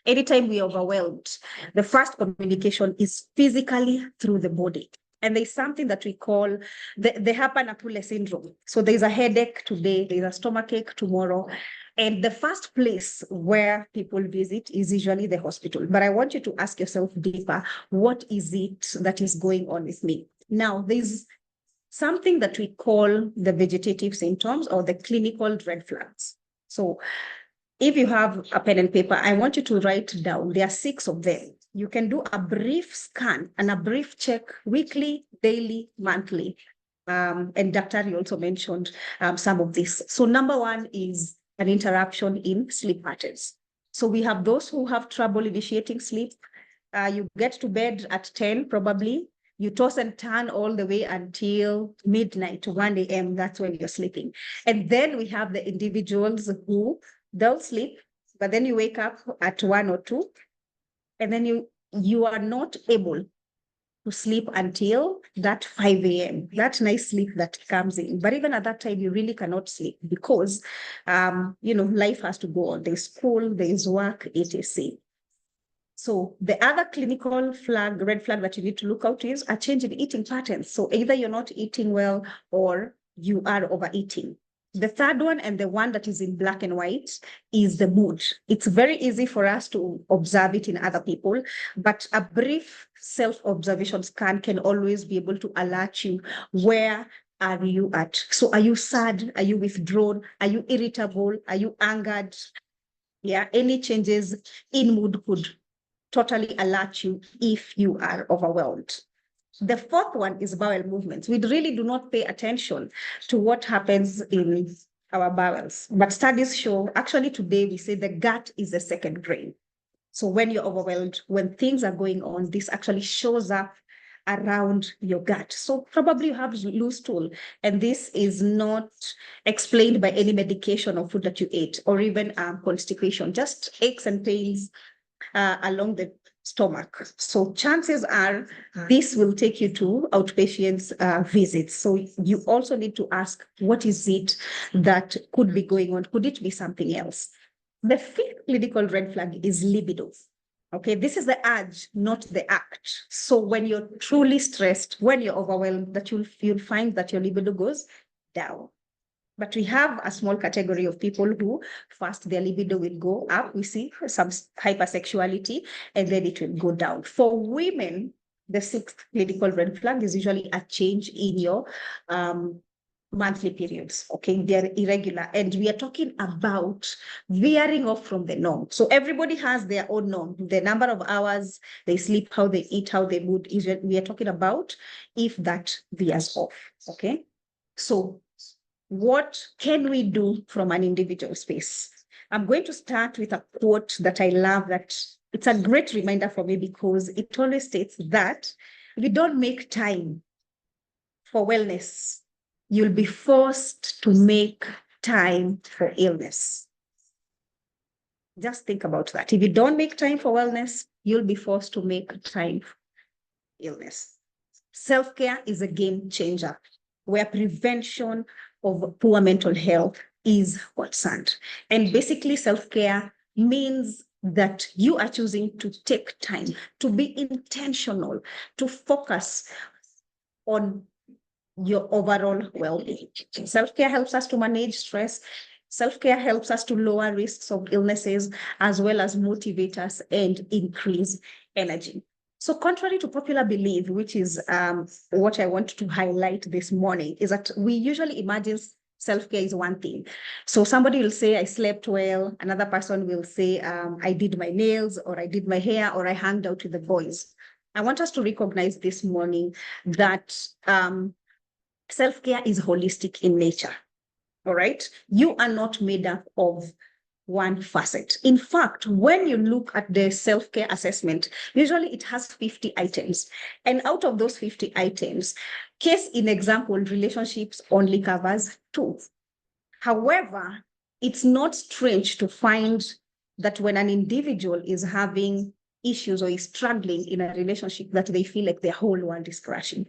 anytime we are overwhelmed, the first communication is physically through the body. And there's something that we call the Hapa-Napule syndrome. So there's a headache today, there's a stomachache tomorrow. And the first place where people visit is usually the hospital. But I want you to ask yourself deeper, what is it that is going on with me? Now, there's something that we call the vegetative symptoms or the clinical red flags. So if you have a pen and paper, I want you to write down, there are 6 of them. You can do a brief scan and a brief check weekly, daily, monthly. And Dr. also mentioned some of this. So number 1 is an interruption in sleep patterns. So we have those who have trouble initiating sleep. You get to bed at 10 probably. You toss and turn all the way until midnight, 1 a.m. That's when you're sleeping. And then we have the individuals who they'll sleep, but then you wake up at 1 or 2, and then you are not able to sleep until that 5 a.m., that nice sleep that comes in. But even at that time, you really cannot sleep because, life has to go on. There's school, there's work, etc. So the other clinical red flag that you need to look out is a change in eating patterns. So either you're not eating well or you are overeating. The third one, and the one that is in black and white, is the mood. It's very easy for us to observe it in other people, but a brief self-observation scan can always be able to alert you where are you at. So are you sad? Are you withdrawn? Are you irritable? Are you angered? Yeah, any changes in mood could totally alert you if you are overwhelmed. The fourth one is bowel movements. We really do not pay attention to what happens in our bowels, but studies show, actually today we say the gut is the second brain. So when you're overwhelmed, when things are going on, this actually shows up around your gut. So probably you have loose stool, and this is not explained by any medication or food that you ate, or even constipation, just aches and pains along the stomach. So chances are this will take you to outpatients visits. So you also need to ask, what is it that could be going on? Could it be something else? The fifth clinical red flag is libido. Okay, this is the urge, not the act. So when you're truly stressed, when you're overwhelmed, that you'll find that your libido goes down. But we have a small category of people who first their libido will go up. We see some hypersexuality, and then it will go down. For women, the sixth clinical red flag is usually a change in your monthly periods. Okay, they're irregular, and we are talking about veering off from the norm. So everybody has their own norm, the number of hours they sleep, how they eat, how they mood. We are talking about if that veers off. Okay, so what can we do from an individual space? I'm going to start with a quote that I love, that it's a great reminder for me, because it always states that if you don't make time for wellness, you'll be forced to make time for illness. Just think about that. If you don't make time for wellness, you'll be forced to make time for illness. Self-care is a game changer, where prevention of poor mental health is concerned. And basically, self-care means that you are choosing to take time, to be intentional, to focus on your overall well-being. Self-care helps us to manage stress. Self-care helps us to lower risks of illnesses, as well as motivate us and increase energy. So contrary to popular belief, which is what I want to highlight this morning, is that we usually imagine self-care is one thing. So somebody will say, I slept well. Another person will say, I did my nails, or I did my hair, or I hung out with the boys. I want us to recognize this morning that self-care is holistic in nature. All right. You are not made up of one facet. In fact, when you look at the self-care assessment, usually it has 50 items. And out of those 50 items, case in example, relationships only covers 2. However, it's not strange to find that when an individual is having issues or is struggling in a relationship, that they feel like their whole world is crashing.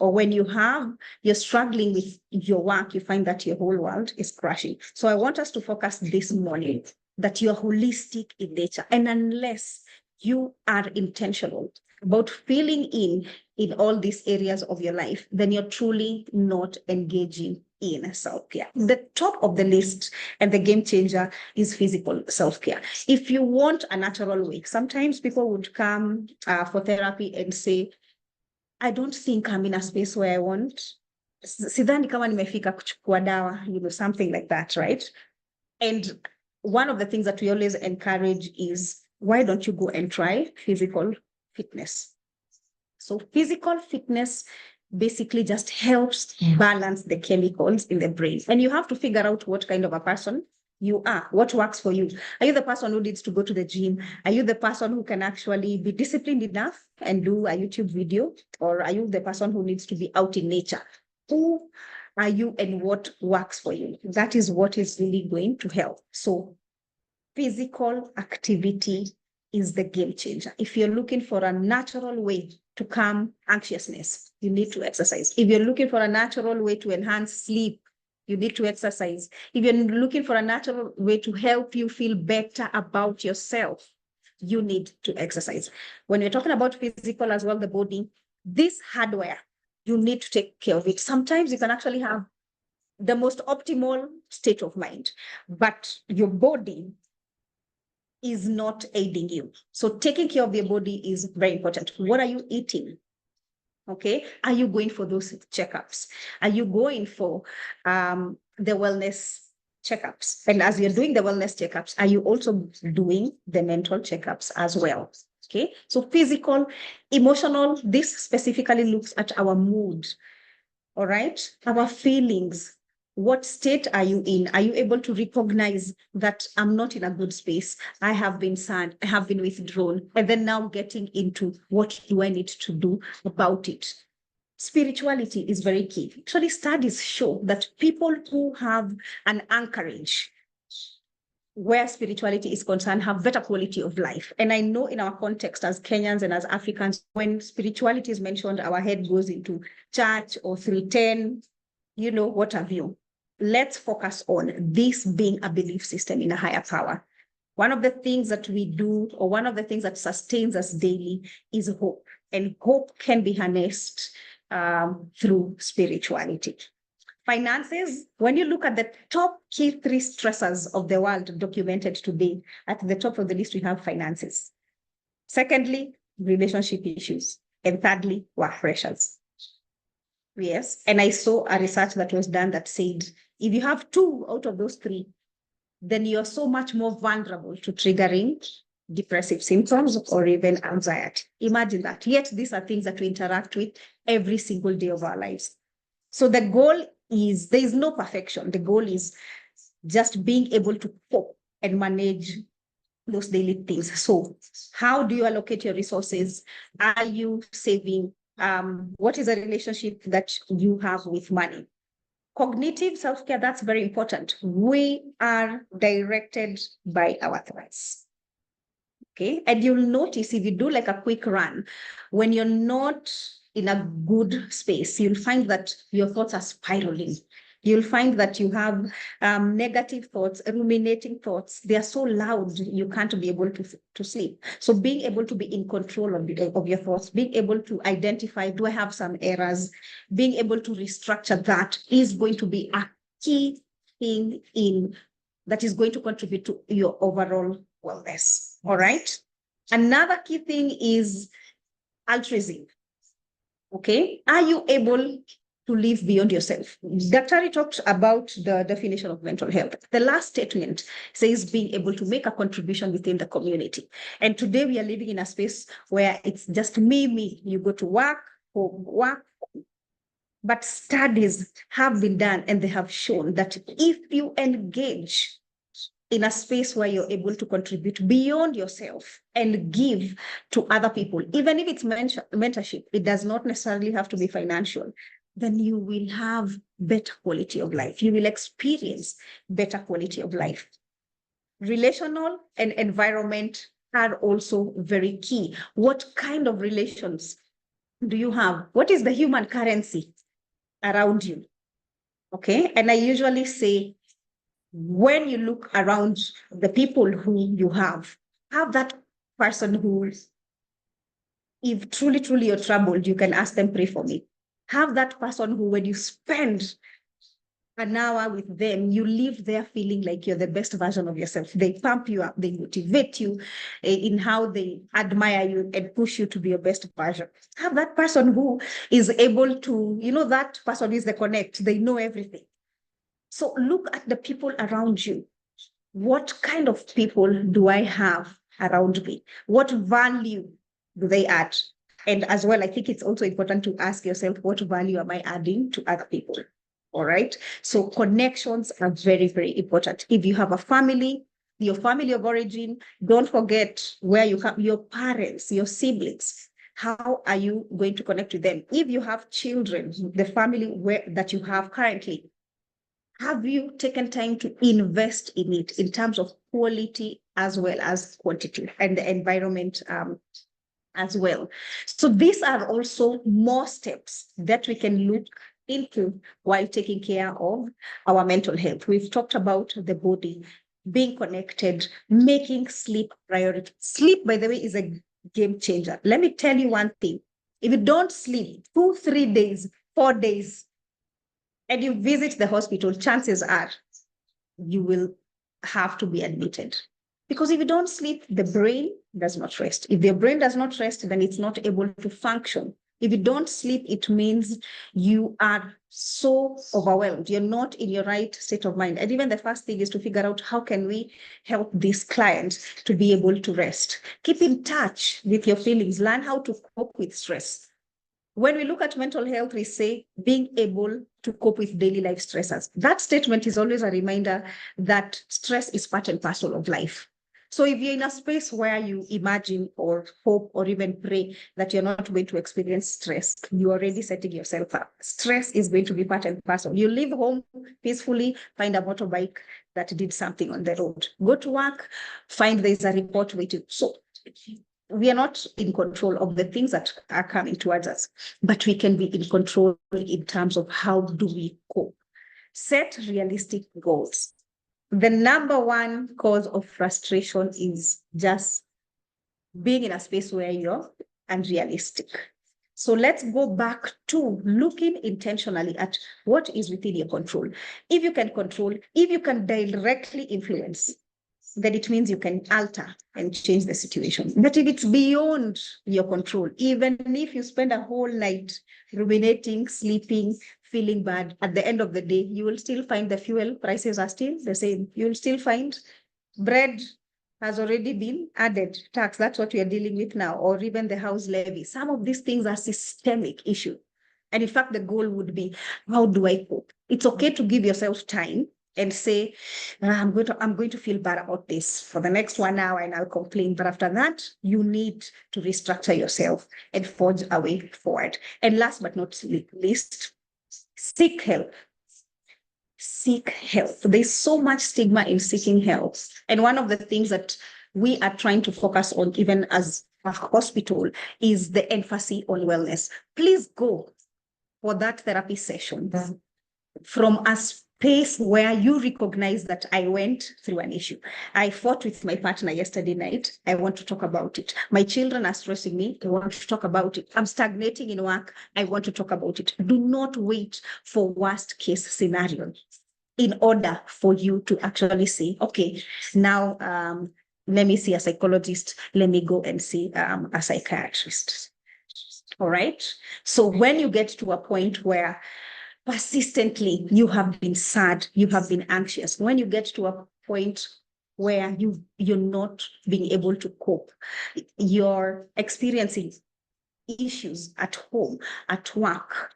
Or when you're struggling with your work, you find that your whole world is crashing. So I want us to focus this morning that you are holistic in nature. And unless you are intentional about filling in all these areas of your life, then you're truly not engaging in self-care. The top of the list and the game changer is physical self-care. If you want a natural way, sometimes people would come for therapy and say, I don't think I'm in a space where I want. Sidhani kama nimefika kuchukua dawa, something like that, right? And one of the things that we always encourage is, why don't you go and try physical fitness? So physical fitness basically just helps balance the chemicals in the brain. And you have to figure out what kind of a person you are, what works for you. Are you the person who needs to go to the gym? Are you the person who can actually be disciplined enough and do a YouTube video? Or are you the person who needs to be out in nature? Who are you and what works for you? That is what is really going to help. So physical activity is the game changer. If you're looking for a natural way to calm anxiousness, you need to exercise. If you're looking for a natural way to enhance sleep, you need to exercise. If you're looking for a natural way to help you feel better about yourself, you need to exercise. When we're talking about physical as well, the body, this hardware, you need to take care of it. Sometimes you can actually have the most optimal state of mind, but your body is not aiding you. So taking care of your body is very important. What are you eating? Okay. Are you going for those checkups? Are you going for the wellness checkups? And as you're doing the wellness checkups, are you also doing the mental checkups as well? Okay. So physical, emotional, this specifically looks at our mood. All right. Our feelings. What state are you in? Are you able to recognize that I'm not in a good space? I have been sad. I have been withdrawn. And then now getting into what do I need to do about it? Spirituality is very key. Actually, studies show that people who have an anchorage where spirituality is concerned have better quality of life. And I know in our context as Kenyans and as Africans, when spirituality is mentioned, our head goes into church or 310, what have you. Let's focus on this being a belief system in a higher power. One of the things that we do, or one of the things that sustains us daily, is hope. And hope can be harnessed through spirituality. Finances, when you look at the top key 3 stressors of the world documented today, at the top of the list, we have finances. Secondly, relationship issues. And thirdly, work pressures. Yes. And I saw a research that was done that said, if you have 2 out of those 3, then you're so much more vulnerable to triggering depressive symptoms or even anxiety. Imagine that. Yet these are things that we interact with every single day of our lives. So the goal is, there is no perfection. The goal is just being able to cope and manage those daily things. So how do you allocate your resources? Are you saving? What is a relationship that you have with money? Cognitive self-care, that's very important. We are directed by our thoughts. Okay. And you'll notice if you do like a quick run, when you're not in a good space, you'll find that your thoughts are spiraling. You'll find that you have negative thoughts, ruminating thoughts. They are so loud, you can't be able to sleep. So being able to be in control of your thoughts, being able to identify, do I have some errors? Being able to restructure that is going to be a key thing that is going to contribute to your overall wellness. All right. Another key thing is altruism. Okay. Are you able to live beyond yourself? Dr. talked about the definition of mental health. The last statement says being able to make a contribution within the community. And today we are living in a space where it's just me. You go to work, home, work. But studies have been done and they have shown that if you engage in a space where you're able to contribute beyond yourself and give to other people, even if it's mentorship, it does not necessarily have to be financial, then you will have better quality of life. You will experience better quality of life. Relational and environment are also very key. What kind of relations do you have? What is the human currency around you? Okay. And I usually say, when you look around the people who you have that person who, if truly you're troubled, you can ask them, pray for me. Have that person who, when you spend an hour with them, you leave there feeling like you're the best version of yourself. They pump you up, they motivate you in how they admire you and push you to be your best version. Have that person who is able to, that person is the connect, they know everything. So look at the people around you. What kind of people do I have around me? What value do they add? And as well, I think it's also important to ask yourself, what value am I adding to other people? All right. So connections are very, very important. If you have a family, your family of origin, don't forget where you have your parents, your siblings. How are you going to connect with them? If you have children, the family that you have currently, have you taken time to invest in it in terms of quality as well as quantity, and the environment as well? So these are also more steps that we can look into while taking care of our mental health. We've talked about the body, being connected, making sleep priority. Sleep, by the way, is a game changer. Let me tell you one thing. If you don't sleep 2, 3 days, 4 days, and you visit the hospital, chances are you will have to be admitted. Because if you don't sleep, the brain does not rest. If the brain does not rest, then it's not able to function. If you don't sleep, it means you are so overwhelmed. You're not in your right state of mind. And even the first thing is to figure out, how can we help this client to be able to rest? Keep in touch with your feelings. Learn how to cope with stress. When we look at mental health, we say being able to cope with daily life stressors. That statement is always a reminder that stress is part and parcel of life. So if you're in a space where you imagine or hope or even pray that you're not going to experience stress, you're already setting yourself up. Stress is going to be part and parcel. You leave home peacefully, find a motorbike that did something on the road. Go to work, find there's a report waiting. So we are not in control of the things that are coming towards us, but we can be in control in terms of how do we cope. Set realistic goals. The number one cause of frustration is just being in a space where you're unrealistic. So let's go back to looking intentionally at what is within your control. If you can control, if you can directly influence, then it means you can alter and change the situation. But if it's beyond your control, even if you spend a whole night ruminating, sleeping, feeling bad, at the end of the day, you will still find the fuel prices are still the same. You will still find bread has already been added tax. That's what we are dealing with now, or even the house levy. Some of these things are systemic issue. And in fact, the goal would be, how do I cope? It's okay to give yourself time and say, I'm going to feel bad about this for the next 1 hour and I'll complain. But after that, you need to restructure yourself and forge a way forward. And last but not least, seek help. Seek help. There's so much stigma in seeking help. And one of the things that we are trying to focus on, even as a hospital, is the emphasis on wellness. Please go for that therapy session from a space where you recognize that I went through an issue. I fought with my partner yesterday night. I want to talk about it. My children are stressing me. I want to talk about it. I'm stagnating in work. I want to talk about it. Do not wait for worst case scenario in order for you to actually say, okay, now let me see a psychologist. Let me go and see a psychiatrist. All right. So when you get to a point where persistently you have been sad, you have been anxious, when you get to a point where you're not being able to cope, you're experiencing issues at home, at work,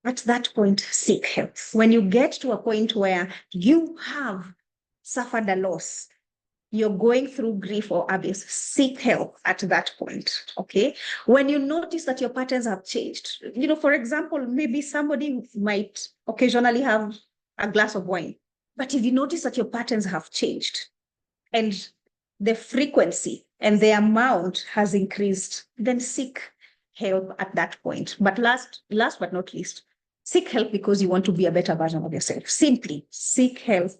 at that point, seek help. When you get to a point where you have suffered a loss, you're going through grief or abuse, seek help at that point, okay? When you notice that your patterns have changed, for example, maybe somebody might occasionally have a glass of wine, but if you notice that your patterns have changed and the frequency and the amount has increased, then seek help at that point. But last but not least, seek help because you want to be a better version of yourself. Simply seek help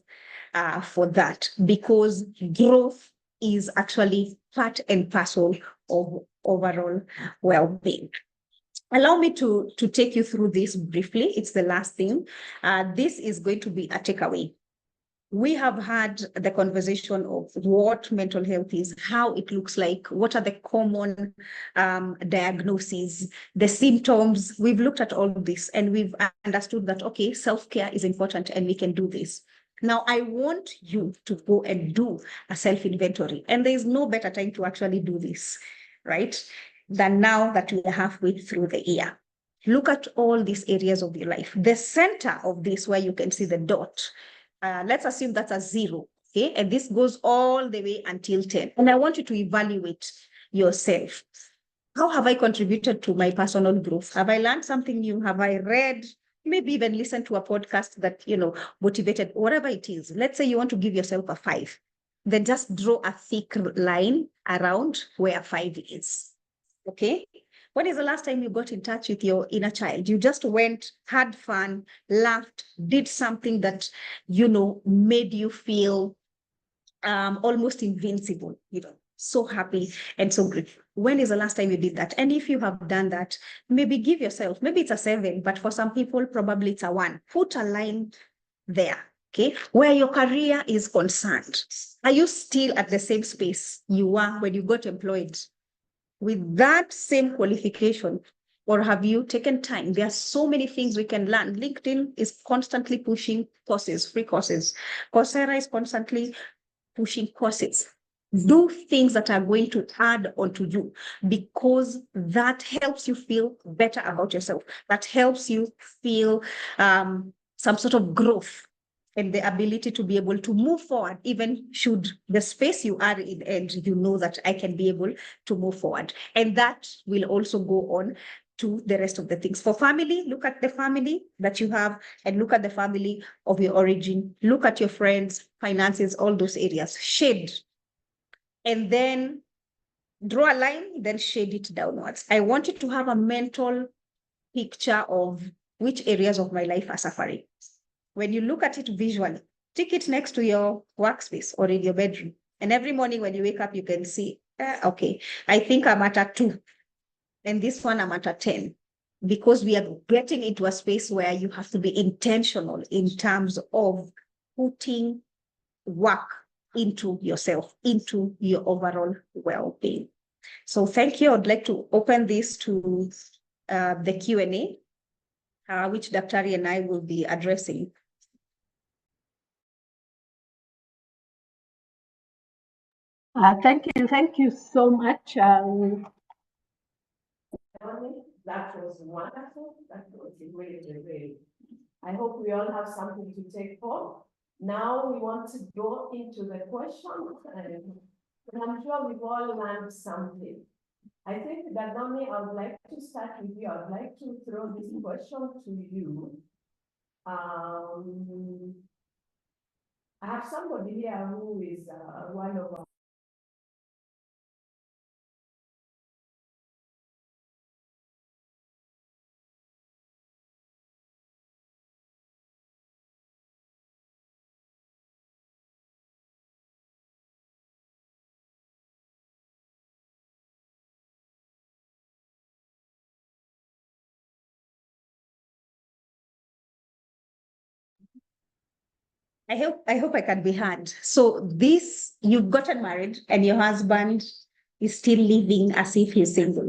for that, because growth is actually part and parcel of overall well-being. Allow me to take you through this briefly. It's the last thing. This is going to be a takeaway. We have had the conversation of what mental health is, how it looks like, what are the common diagnoses, the symptoms. We've looked at all of this and we've understood that, okay, self-care is important and we can do this. Now, I want you to go and do a self-inventory. And there is no better time to actually do this, right, than now that we are halfway through the year. Look at all these areas of your life. The center of this, where you can see the dot, let's assume that's a 0, okay? And this goes all the way until 10. And I want you to evaluate yourself. How have I contributed to my personal growth? Have I learned something new? Have I read? Maybe even listen to a podcast that, motivated, whatever it is. Let's say you want to give yourself a 5. Then just draw a thick line around where 5 is, okay? When is the last time you got in touch with your inner child? You just went, had fun, laughed, did something that, made you feel almost invincible, so happy and so grateful. When is the last time you did that? And if you have done that, maybe give yourself, maybe it's a 7, but for some people, probably it's a 1. Put a line there, okay? Where your career is concerned. Are you still at the same space you were when you got employed with that same qualification? Or have you taken time? There are so many things we can learn. LinkedIn is constantly pushing courses, free courses. Coursera is constantly pushing courses. Do things that are going to add onto you, because that helps you feel better about yourself. That helps you feel some sort of growth and the ability to be able to move forward, even should the space you are in end, that I can be able to move forward. And that will also go on to the rest of the things. For family, look at the family that you have and look at the family of your origin. Look at your friends, finances, all those areas. Shade. And then draw a line, then shade it downwards. I want you to have a mental picture of which areas of my life are suffering. When you look at it visually, Stick it next to your workspace or in your bedroom. And every morning when you wake up, you can see, okay, I think I'm at a 2. And this one I'm at a 10. Because we are getting into a space where you have to be intentional in terms of putting work into yourself, into your overall well-being. So thank you. I'd like to open this to the Q&A, which Dr. and I will be addressing. Thank you so much. That was wonderful. That was really, really. I hope we all have something to take home. Now we want to go into the questions, and I'm sure we've all learned something. I think, Gathoni, I would like to start with you. I'd like to throw this question to you. I have somebody here who is one of our I hope I can be heard. So this, you've gotten married and your husband is still living as if he's single.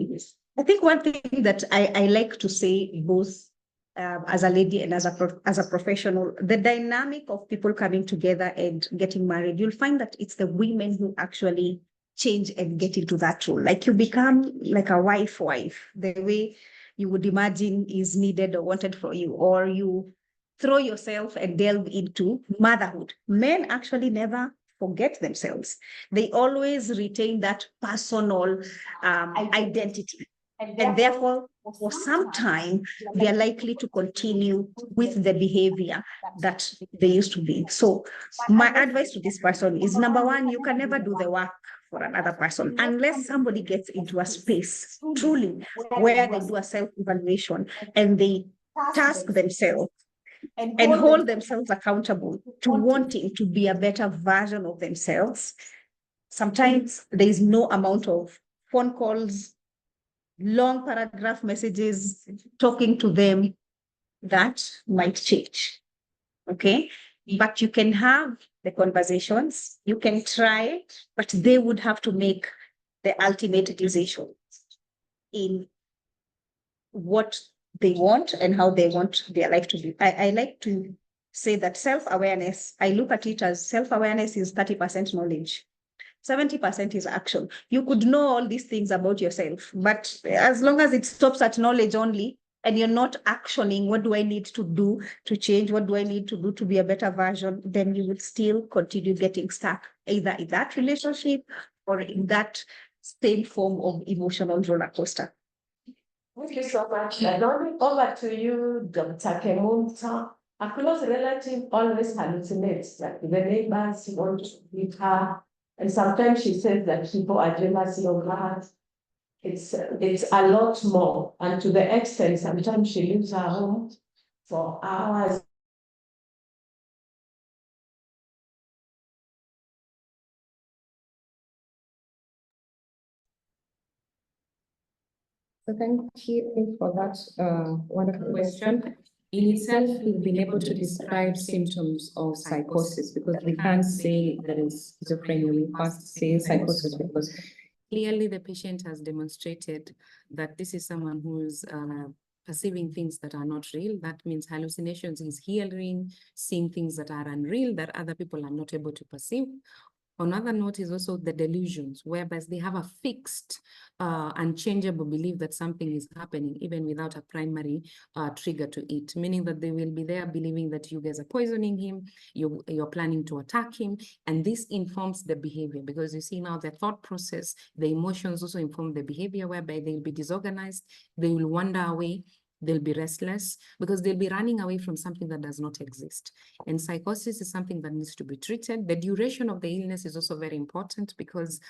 I think one thing that I like to say, both as a lady and as a professional, the dynamic of people coming together and getting married, you'll find that it's the women who actually change and get into that role. Like you become like a wife, the way you would imagine is needed or wanted for you, or you throw yourself and delve into motherhood. Men actually never forget themselves. They always retain that personal identity. And therefore, for some time, they are likely to continue with the behavior that they used to be. So my advice to this person is, number one, you can never do the work for another person unless somebody gets into a space truly where they do a self-evaluation and they task themselves and hold themselves accountable to wanting to be a better version of themselves. Sometimes there is no amount of phone calls, long paragraph messages, talking to them that might change. Okay. But you can have the conversations, you can try it, but they would have to make the ultimate decision in what they want and how they want their life to be. I like to say that self-awareness, I look at it as self-awareness is 30% knowledge. 70% is action. You could know all these things about yourself, but as long as it stops at knowledge only, and you're not actioning, what do I need to do to change? What do I need to do to be a better version? Then you will still continue getting stuck either in that relationship or in that same form of emotional roller coaster. Thank you so much. Gathoni, over to you, Dr. Kemunto. A close relative always hallucinates, like the neighbors want to meet her, and sometimes she says that people are jealous of her. It's a lot more, and to the extent sometimes she leaves her home for hours. So thank you for that wonderful question. In itself, we've been able to describe symptoms of psychosis because we can't say that it's schizophrenia. We first say psychosis because clearly the patient has demonstrated that this is someone who's perceiving things that are not real. That means hallucinations is hearing, seeing things that are unreal that other people are not able to perceive. Another note is also the delusions, whereby they have a fixed, unchangeable belief that something is happening, even without a primary trigger to it, meaning that they will be there believing that you guys are poisoning him, you're planning to attack him, and this informs the behavior, because you see now the thought process, the emotions also inform the behavior, whereby they'll be disorganized, they will wander away, they'll be restless because they'll be running away from something that does not exist. And psychosis is something that needs to be treated. The duration of the illness is also very important because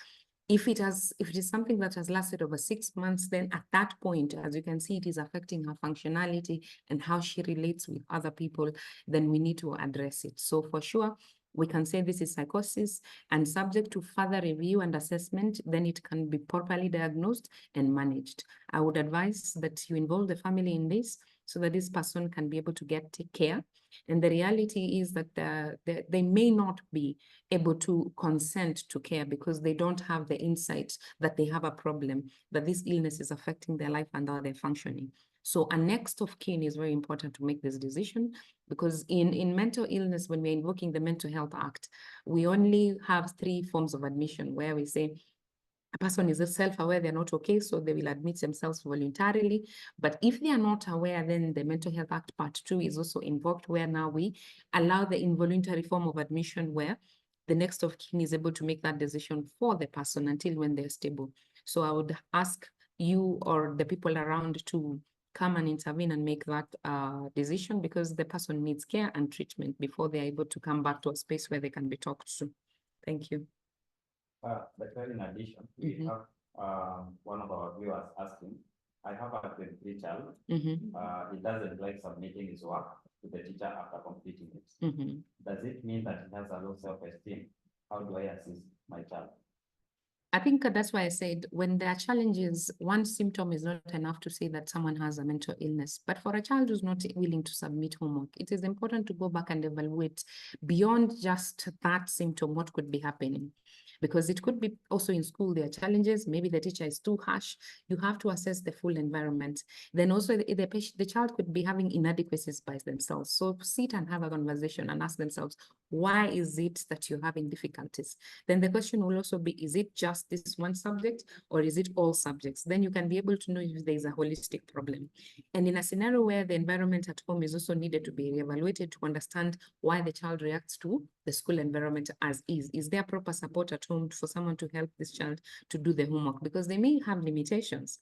If it is something that has lasted over 6 months, then at that point, as you can see, it is affecting her functionality and how she relates with other people, then we need to address it. So for sure, we can say this is psychosis, and subject to further review and assessment, then it can be properly diagnosed and managed. I would advise that you involve the family in this so that this person can be able to take care. And the reality is that they may not be able to consent to care because they don't have the insight that they have a problem, that this illness is affecting their life and how they're functioning. So a next of kin is very important to make this decision, because in mental illness, when we're invoking the Mental Health Act, we only have 3 forms of admission where we say a person is self-aware they're not okay, so they will admit themselves voluntarily. But if they are not aware, then the Mental Health Act Part 2 is also invoked, where now we allow the involuntary form of admission where the next of kin is able to make that decision for the person until when they're stable. So I would ask you or the people around to come and intervene and make that decision, because the person needs care and treatment before they're able to come back to a space where they can be talked to. Thank you. But in addition, we have one of our viewers asking, I have a 23 child. He doesn't like submitting his work to the teacher after completing it. Does it mean that he has a low self-esteem? How do I assist my child? I think that's why I said when there are challenges, one symptom is not enough to say that someone has a mental illness. But for a child who's not willing to submit homework, it is important to go back and evaluate beyond just that symptom, what could be happening. Because it could be also in school, there are challenges, maybe the teacher is too harsh. You have to assess the full environment. Then also the child could be having inadequacies by themselves. So sit and have a conversation and ask themselves, why is it that you're having difficulties? Then the question will also be, is it just this one subject or is it all subjects? Then you can be able to know if there is a holistic problem. And in a scenario where the environment at home is also needed to be reevaluated to understand why the child reacts to the school environment as is. Is there proper support at home for someone to help this child to do the homework? Because they may have limitations.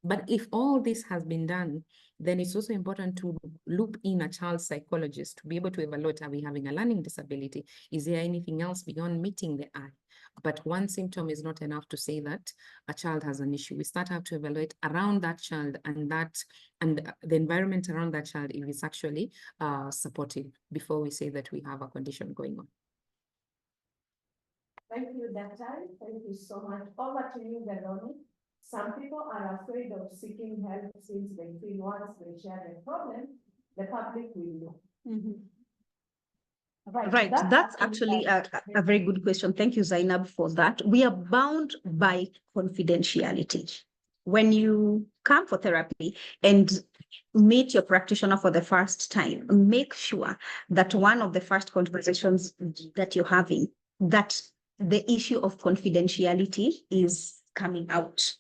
But if all this has been done, then it's also important to loop in a child psychologist to be able to evaluate, are we having a learning disability? Is there anything else beyond meeting the eye? But one symptom is not enough to say that a child has an issue. We start to evaluate around that child and the environment around that child if it's actually supportive before we say that we have a condition going on. Thank you, Dr. Thank you so much. Over to you, Gathoni. Some people are afraid of seeking help since they feel once they share the problem, the public will know. Right, that's actually a very good question. Thank you, Zainab, for that. We are bound by confidentiality. When you come for therapy and meet your practitioner for the first time, make sure that one of the first conversations that you're having, that the issue of confidentiality is coming out.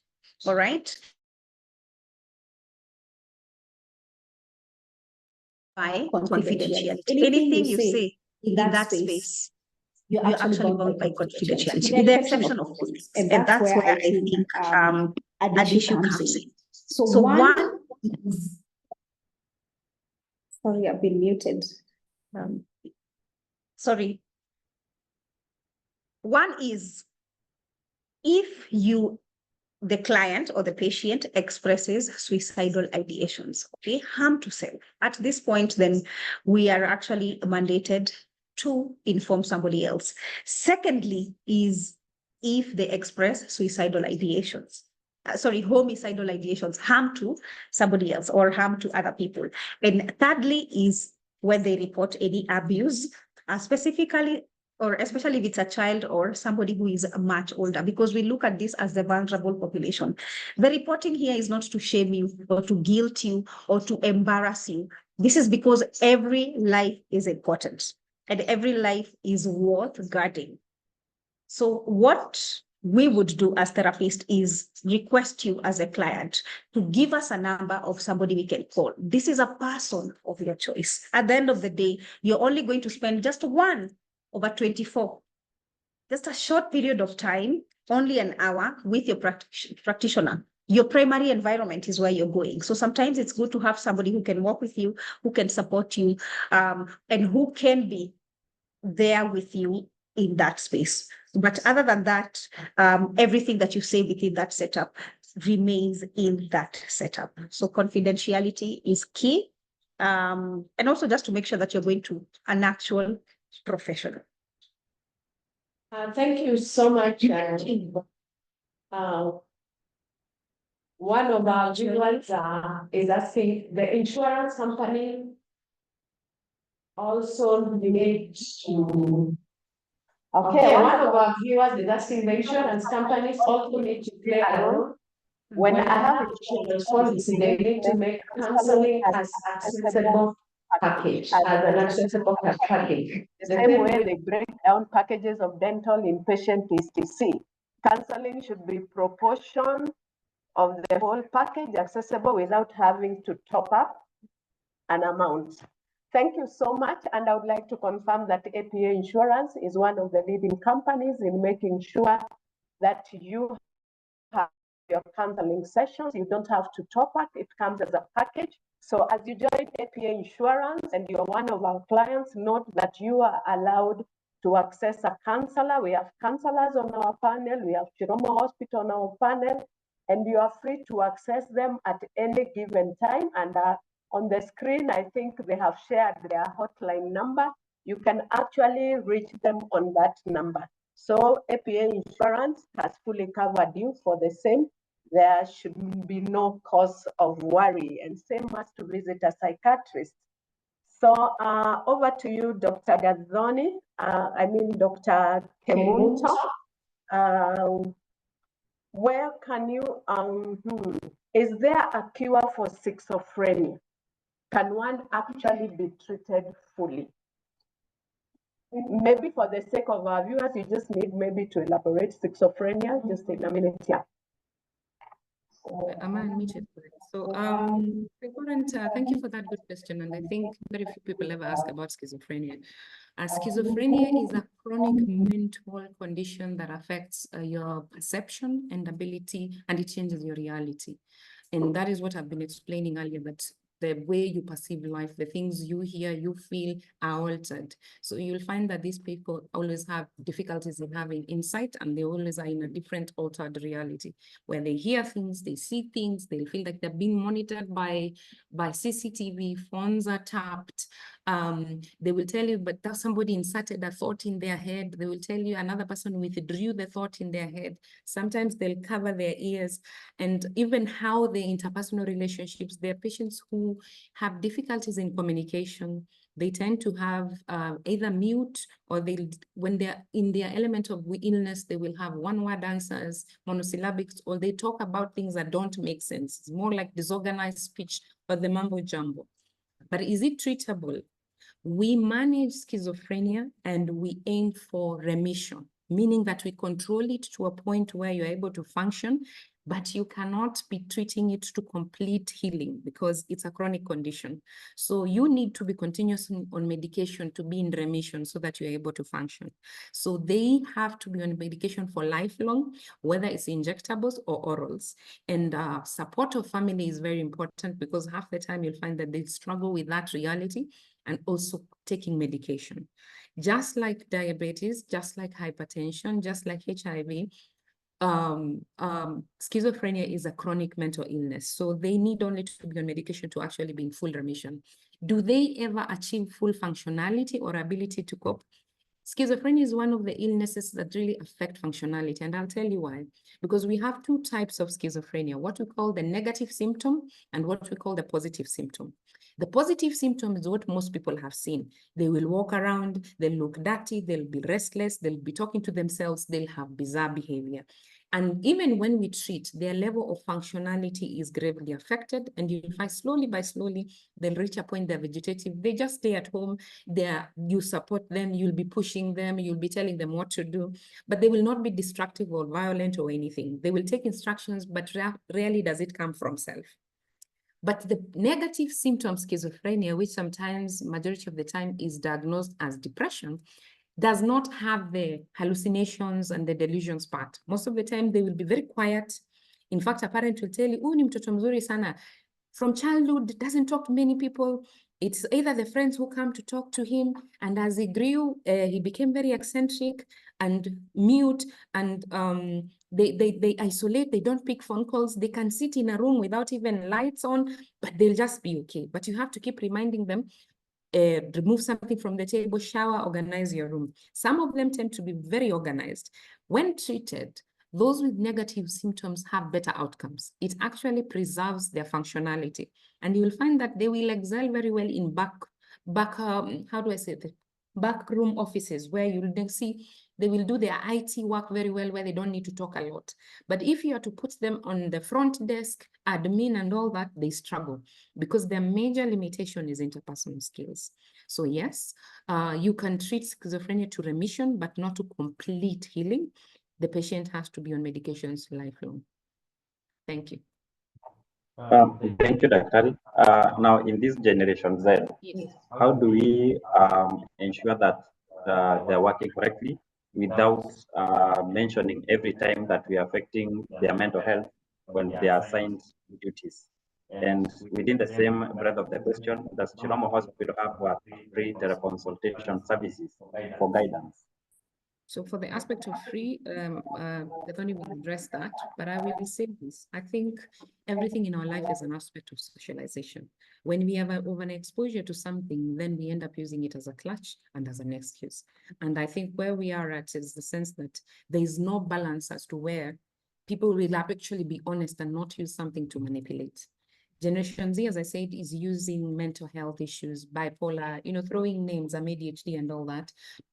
All right? By confidentiality. Anything you say in that space, you're actually bound by confidentiality, with the exception of politics. And that's where I think an issue comes in. So one is, sorry, I've been muted. Sorry. One is, if the client or the patient expresses suicidal ideations, okay, harm to self. At this point, then we are actually mandated to inform somebody else. Secondly, is if they express suicidal ideations, homicidal ideations, harm to somebody else or harm to other people. And thirdly is when they report any abuse, specifically or especially if it's a child or somebody who is much older, because we look at this as the vulnerable population. The reporting here is not to shame you or to guilt you or to embarrass you. This is because every life is important and every life is worth guarding. So what we would do as therapists is request you as a client to give us a number of somebody we can call. This is a person of your choice. At the end of the day, you're only going to spend just 1 over 24, just a short period of time, only an hour with your practitioner. Your primary environment is where you're going. So sometimes it's good to have somebody who can work with you, who can support you, and who can be there with you in that space. But other than that, everything that you say within that setup remains in that setup. So confidentiality is key. And also just to make sure that you're going to an actual professional. Thank you so much. One of our viewers is asking, the insurance company also needs to. Okay, one of our viewers is asking, the insurance companies also need to play a role when I have insurance policy. They need to make counseling as accessible package, as an accessible package. The same way they break down packages of dental inpatient ECC. Counseling should be proportion of the whole package, accessible without having to top up an amount. Thank you so much. And I would like to confirm that APA Insurance is one of the leading companies in making sure that you have your counseling sessions. You don't have to top up, it comes as a package. So as you join APA Insurance and you're one of our clients, note that you are allowed to access a counselor. We have counselors on our panel. We have Chiromo Hospital on our panel, and you are free to access them at any given time. And on the screen, I think they have shared their hotline number. You can actually reach them on that number. So APA Insurance has fully covered you for the same. There should be no cause of worry, and same as to visit a psychiatrist. So over to you, Dr. Gathoni, Dr. Kemunto. Where can you, is there a cure for schizophrenia? Can one actually be treated fully? Maybe for the sake of our viewers, you just need maybe to elaborate schizophrenia, just in a minute, yeah. Am I unmuted? So, thank you for that good question. And I think very few people ever ask about schizophrenia. Schizophrenia is a chronic mental condition that affects your perception and ability, and it changes your reality. And that is what I've been explaining earlier, that the way you perceive life, the things you hear, you feel are altered. So you'll find that these people always have difficulties in having insight, and they always are in a different altered reality where they hear things, they see things, they feel like they're being monitored by CCTV, phones are tapped. They will tell you, but somebody inserted a thought in their head. They will tell you another person withdrew the thought in their head. Sometimes they'll cover their ears, and even how the interpersonal relationships, there are patients who have difficulties in communication. They tend to have either mute, or when they're in their element of illness, they will have one-word answers, monosyllabics, or they talk about things that don't make sense. It's more like disorganized speech or the mumbo jumbo. But is it treatable? We manage schizophrenia and we aim for remission, meaning that we control it to a point where you're able to function, but you cannot be treating it to complete healing because it's a chronic condition. So you need to be continuously on medication to be in remission so that you're able to function. So they have to be on medication for lifelong, whether it's injectables or orals. And support of family is very important, because half the time you'll find that they struggle with that reality and also taking medication. Just like diabetes, just like hypertension, just like HIV, schizophrenia is a chronic mental illness. So they need only to be on medication to actually be in full remission. Do they ever achieve full functionality or ability to cope? Schizophrenia is one of the illnesses that really affect functionality, and I'll tell you why. Because we have two types of schizophrenia, what we call the negative symptom and what we call the positive symptom. The positive symptom is what most people have seen. They will walk around, they'll look dirty, they'll be restless, they'll be talking to themselves, they'll have bizarre behavior. And even when we treat, their level of functionality is gravely affected. And you find slowly by slowly, they'll reach a point they're vegetative. They just stay at home. You support them. You'll be pushing them. You'll be telling them what to do. But they will not be destructive or violent or anything. They will take instructions, but rarely does it come from self. But the negative symptom schizophrenia, which sometimes, majority of the time, is diagnosed as depression, does not have the hallucinations and the delusions part. Most of the time, they will be very quiet. In fact, a parent will tell you, oh, ni mtoto mzuri sana. From childhood, doesn't talk to many people. It's either the friends who come to talk to him, and as he grew, he became very eccentric and mute, and they isolate, they don't pick phone calls, they can sit in a room without even lights on, but they'll just be okay. But you have to keep reminding them, remove something from the table, shower, organize your room. Some of them tend to be very organized. When treated, those with negative symptoms have better outcomes. It actually preserves their functionality. And you will find that they will excel very well in how do I say it? Backroom offices, where you'll then see they will do their IT work very well, where they don't need to talk a lot. But if you are to put them on the front desk, admin and all that, they struggle because their major limitation is interpersonal skills. So yes, you can treat schizophrenia to remission, but not to complete healing. The patient has to be on medications lifelong. Thank you. Thank you, Dr. Now, in this generation Z, Yes. how do we ensure that they're working correctly without mentioning every time that we are affecting their mental health when they are assigned duties? And within the same breadth of the question, does Chilomo Hospital have free teleconsultation services for guidance? So for the aspect of free, Gathoni will address that, but I will say this. I think everything in our life is an aspect of socialization. When we have over an exposure to something, then we end up using it as a clutch and as an excuse. And I think where we are at is the sense that there is no balance as to where people will actually be honest and not use something to manipulate. Generation Z, as I said, is using mental health issues, bipolar, throwing names, ADHD and all that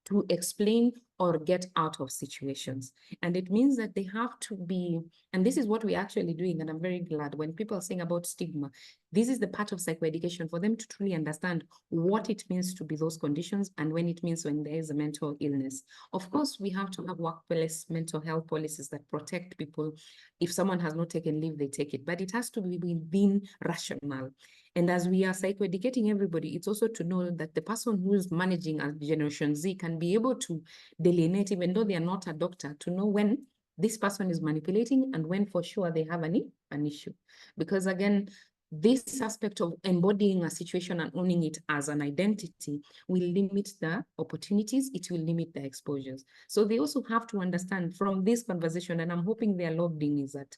to explain or get out of situations. And it means that they have to be, and this is what we're actually doing, and I'm very glad when people are saying about stigma, this is the part of psychoeducation for them to truly understand what it means to be those conditions and when it means when there is a mental illness. Of course, we have to have workplace mental health policies that protect people. If someone has not taken leave, they take it, but it has to be within rational. And as we are psychoeducating everybody, it's also to know that the person who's managing a Generation Z can be able to delineate, even though they are not a doctor, to know when this person is manipulating and when for sure they have an issue. Because again, this aspect of embodying a situation and owning it as an identity will limit the opportunities, it will limit the exposures. So they also have to understand from this conversation, and I'm hoping they are logged in, is that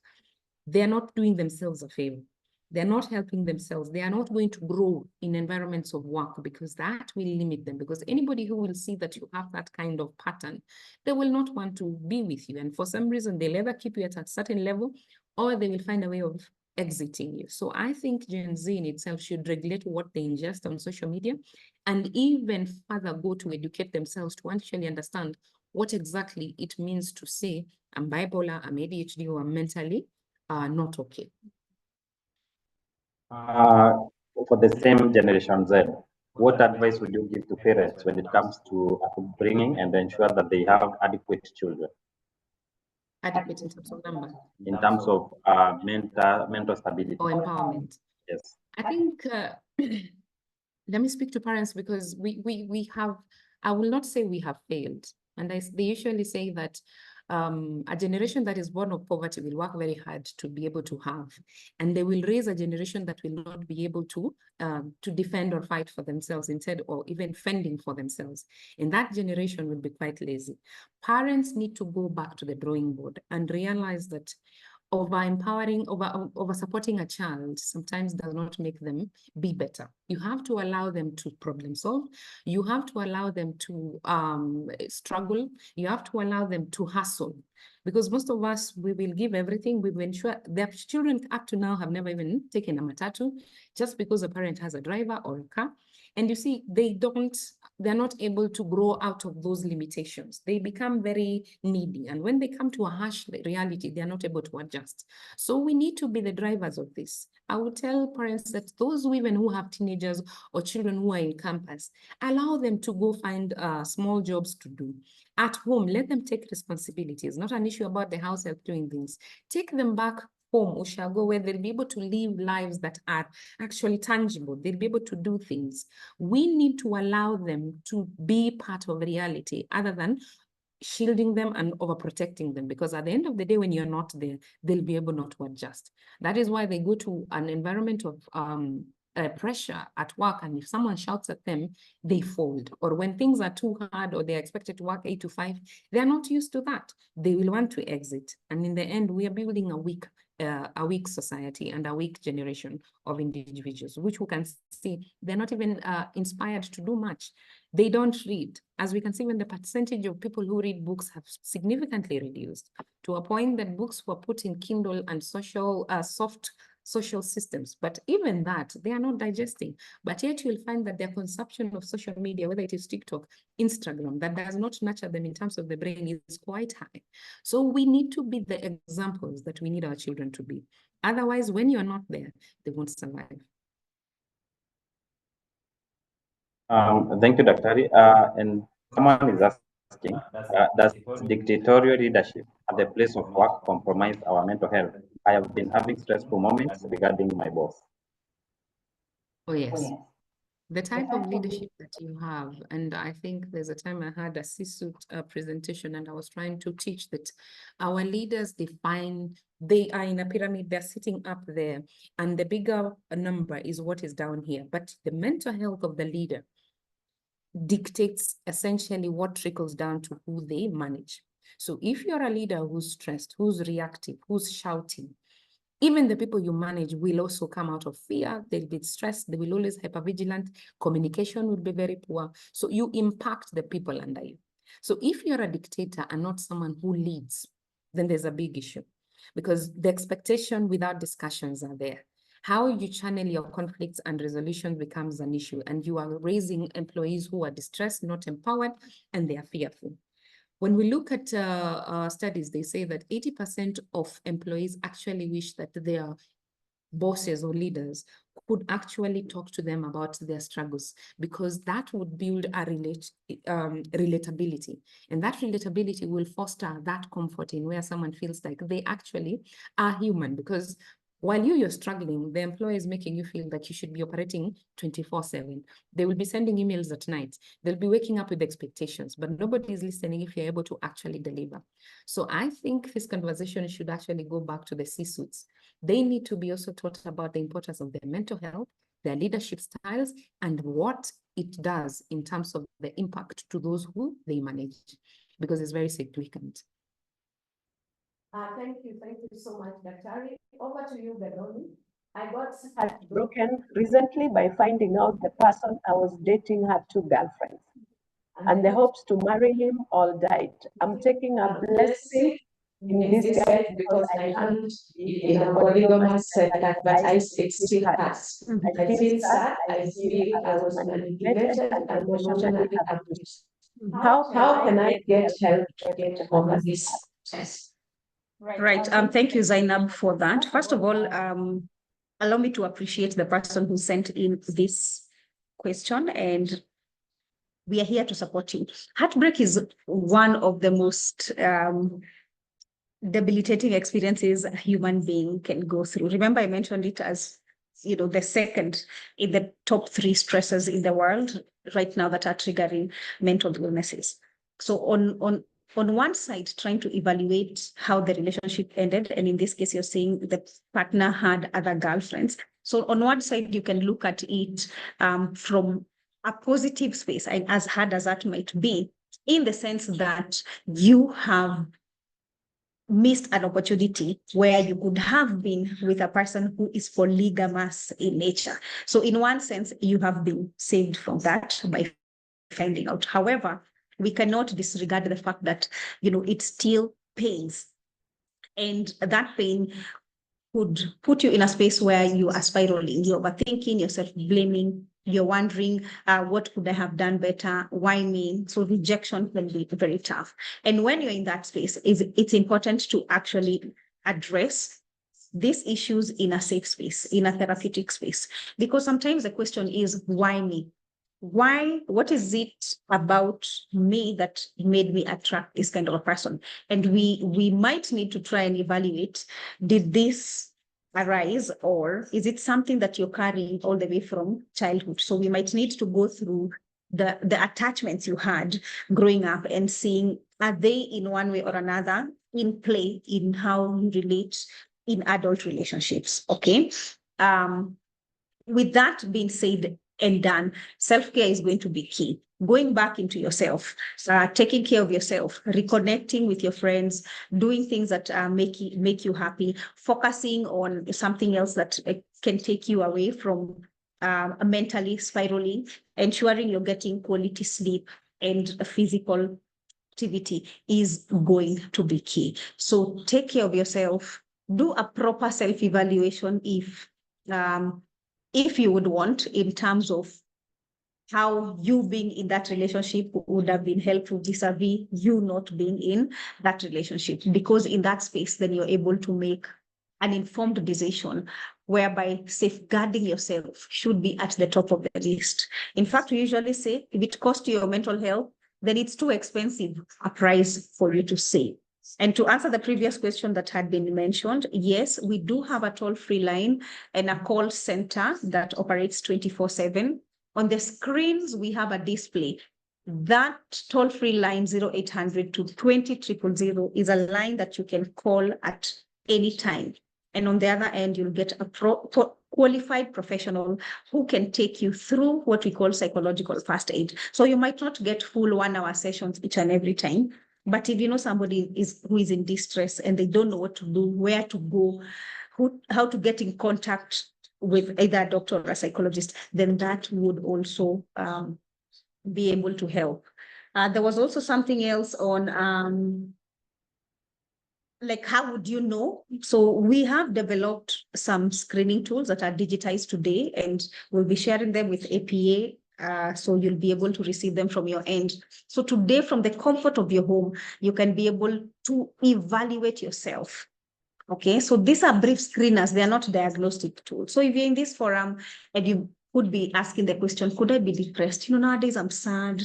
they're not doing themselves a favor. They're not helping themselves. They are not going to grow in environments of work because that will limit them. Because anybody who will see that you have that kind of pattern, they will not want to be with you. And for some reason, they'll either keep you at a certain level or they will find a way of exiting you. So I think Gen Z in itself should regulate what they ingest on social media and even further go to educate themselves to actually understand what exactly it means to say, I'm bipolar, I'm ADHD, or I'm mentally not okay. For the same Generation Z, what advice would you give to parents when it comes to bringing and ensure that they have adequate children? Adequate in terms of number? In terms of mental stability. Or empowerment? Yes. I think, let me speak to parents because we have, I will not say we have failed. And they usually say that a generation that is born of poverty will work very hard to be able to have, and they will raise a generation that will not be able to defend or fight for themselves instead, or even fending for themselves. And that generation will be quite lazy. Parents need to go back to the drawing board and realize that over supporting a child sometimes does not make them be better. You have to allow them to problem solve. You have to allow them to struggle. You have to allow them to hustle. Because most of us, we will give everything. We will ensure their children up to now have never even taken a matatu just because a parent has a driver or a car. And you see, they're not able to grow out of those limitations. They become very needy. And when they come to a harsh reality, they're not able to adjust. So we need to be the drivers of this. I would tell parents that those women who have teenagers or children who are in campus, allow them to go find small jobs to do. At home, let them take responsibilities. Not an issue about the house help doing things. Take them back home, Ushago, where they'll be able to live lives that are actually tangible. They'll be able to do things. We need to allow them to be part of reality other than shielding them and overprotecting them, because at the end of the day, when you're not there, they'll be able not to adjust. That is why they go to an environment of pressure at work, and if someone shouts at them, they fold. Or when things are too hard or they're expected to work 8 to 5, they're not used to that. They will want to exit. And in the end, we are building a weak society and a weak generation of individuals, which we can see they're not even inspired to do much. They don't read. As we can see, when the percentage of people who read books have significantly reduced to a point that books were put in Kindle and soft social systems, but even that, they are not digesting. But yet you'll find that their consumption of social media, whether it is TikTok, Instagram, that does not nurture them in terms of the brain, is quite high. So we need to be the examples that we need our children to be. Otherwise, when you're not there, they won't survive. Thank you, Daktari. And someone is asking, does dictatorial leadership at the place of work compromise our mental health? I have been having stressful moments regarding my boss. Oh, yes. The type of leadership that you have, and I think there's a time I had a C-suite presentation, and I was trying to teach that our leaders define, they are in a pyramid, they're sitting up there, and the bigger number is what is down here. But the mental health of the leader dictates essentially what trickles down to who they manage. So if you're a leader who's stressed, who's reactive, who's shouting, even the people you manage will also come out of fear. They'll be stressed. They will always hypervigilant. Communication will be very poor. So you impact the people under you. So if you're a dictator and not someone who leads, then there's a big issue, because the expectation without discussions are there. How you channel your conflicts and resolution becomes an issue, and you are raising employees who are distressed, not empowered, and they are fearful. When we look at studies, they say that 80% of employees actually wish that their bosses or leaders could actually talk to them about their struggles, because that would build a relatability. And that relatability will foster that comfort in where someone feels like they actually are human, because while you're struggling, the employer is making you feel that you should be operating 24/7. They will be sending emails at night. They'll be waking up with expectations, but nobody is listening if you're able to actually deliver. So I think this conversation should actually go back to the C-suites. They need to be also taught about the importance of their mental health, their leadership styles, and what it does in terms of the impact to those who they manage, because it's very significant. Thank you so much, Daktari. Over to you, Gathoni. I got heartbroken recently by finding out the person I was dating had 2 girlfriends, and the hopes to marry him all died. I'm taking a blessing in disguise because I can't be in a polygamous setup, but it still hurts. I feel sad. I feel I was manipulated and emotionally abused. How can I get help to get over this stress? Right. Thank you, Zainab, for that. First of all, allow me to appreciate the person who sent in this question, and we are here to support you. Heartbreak is one of the most debilitating experiences a human being can go through. Remember, I mentioned it as, the second in the top 3 stresses in the world right now that are triggering mental illnesses. So on one side, trying to evaluate how the relationship ended, and in this case, you're saying the partner had other girlfriends. So on one side, you can look at it from a positive space, and as hard as that might be, in the sense that you have missed an opportunity where you could have been with a person who is polygamous in nature. So in one sense, you have been saved from that by finding out. However, we cannot disregard the fact that, it still pains. And that pain could put you in a space where you are spiraling, you're overthinking, you're self-blaming, you're wondering, what could I have done better? Why me? So rejection can be very tough. And when you're in that space, it's important to actually address these issues in a safe space, in a therapeutic space, because sometimes the question is, why me? Why? What is it about me that made me attract this kind of a person? And we might need to try and evaluate, did this arise, or is it something that you're carrying all the way from childhood? So we might need to go through the attachments you had growing up and seeing, are they in one way or another in play in how you relate in adult relationships? Okay. with that being said and done, self-care is going to be key. Going back into yourself, taking care of yourself, reconnecting with your friends, doing things that make you happy, focusing on something else that can take you away from mentally spiraling, ensuring you're getting quality sleep and physical activity is going to be key. So take care of yourself, do a proper self-evaluation if you would want, in terms of how you being in that relationship would have been helpful vis-a-vis you not being in that relationship. Because in that space, then you're able to make an informed decision whereby safeguarding yourself should be at the top of the list. In fact, we usually say if it costs you your mental health, then it's too expensive a price for you to save. And to answer the previous question that had been mentioned, yes, we do have a toll-free line and a call center that operates 24/7. On the screens, we have a display. That toll-free line 0800 to 20 000 is a line that you can call at any time. And on the other end, you'll get a qualified professional who can take you through what we call psychological first aid. So you might not get full 1-hour sessions each and every time, but if you know somebody who is in distress and they don't know what to do, where to go, how to get in contact with either a doctor or a psychologist, then that would also be able to help. There was also something else on like, how would you know? So we have developed some screening tools that are digitized today, and we'll be sharing them with APA. So you'll be able to receive them from your end. So today, from the comfort of your home, you can be able to evaluate yourself. Okay, so these are brief screeners. They are not diagnostic tools. So if you're in this forum and you could be asking the question, could I be depressed? Nowadays I'm sad.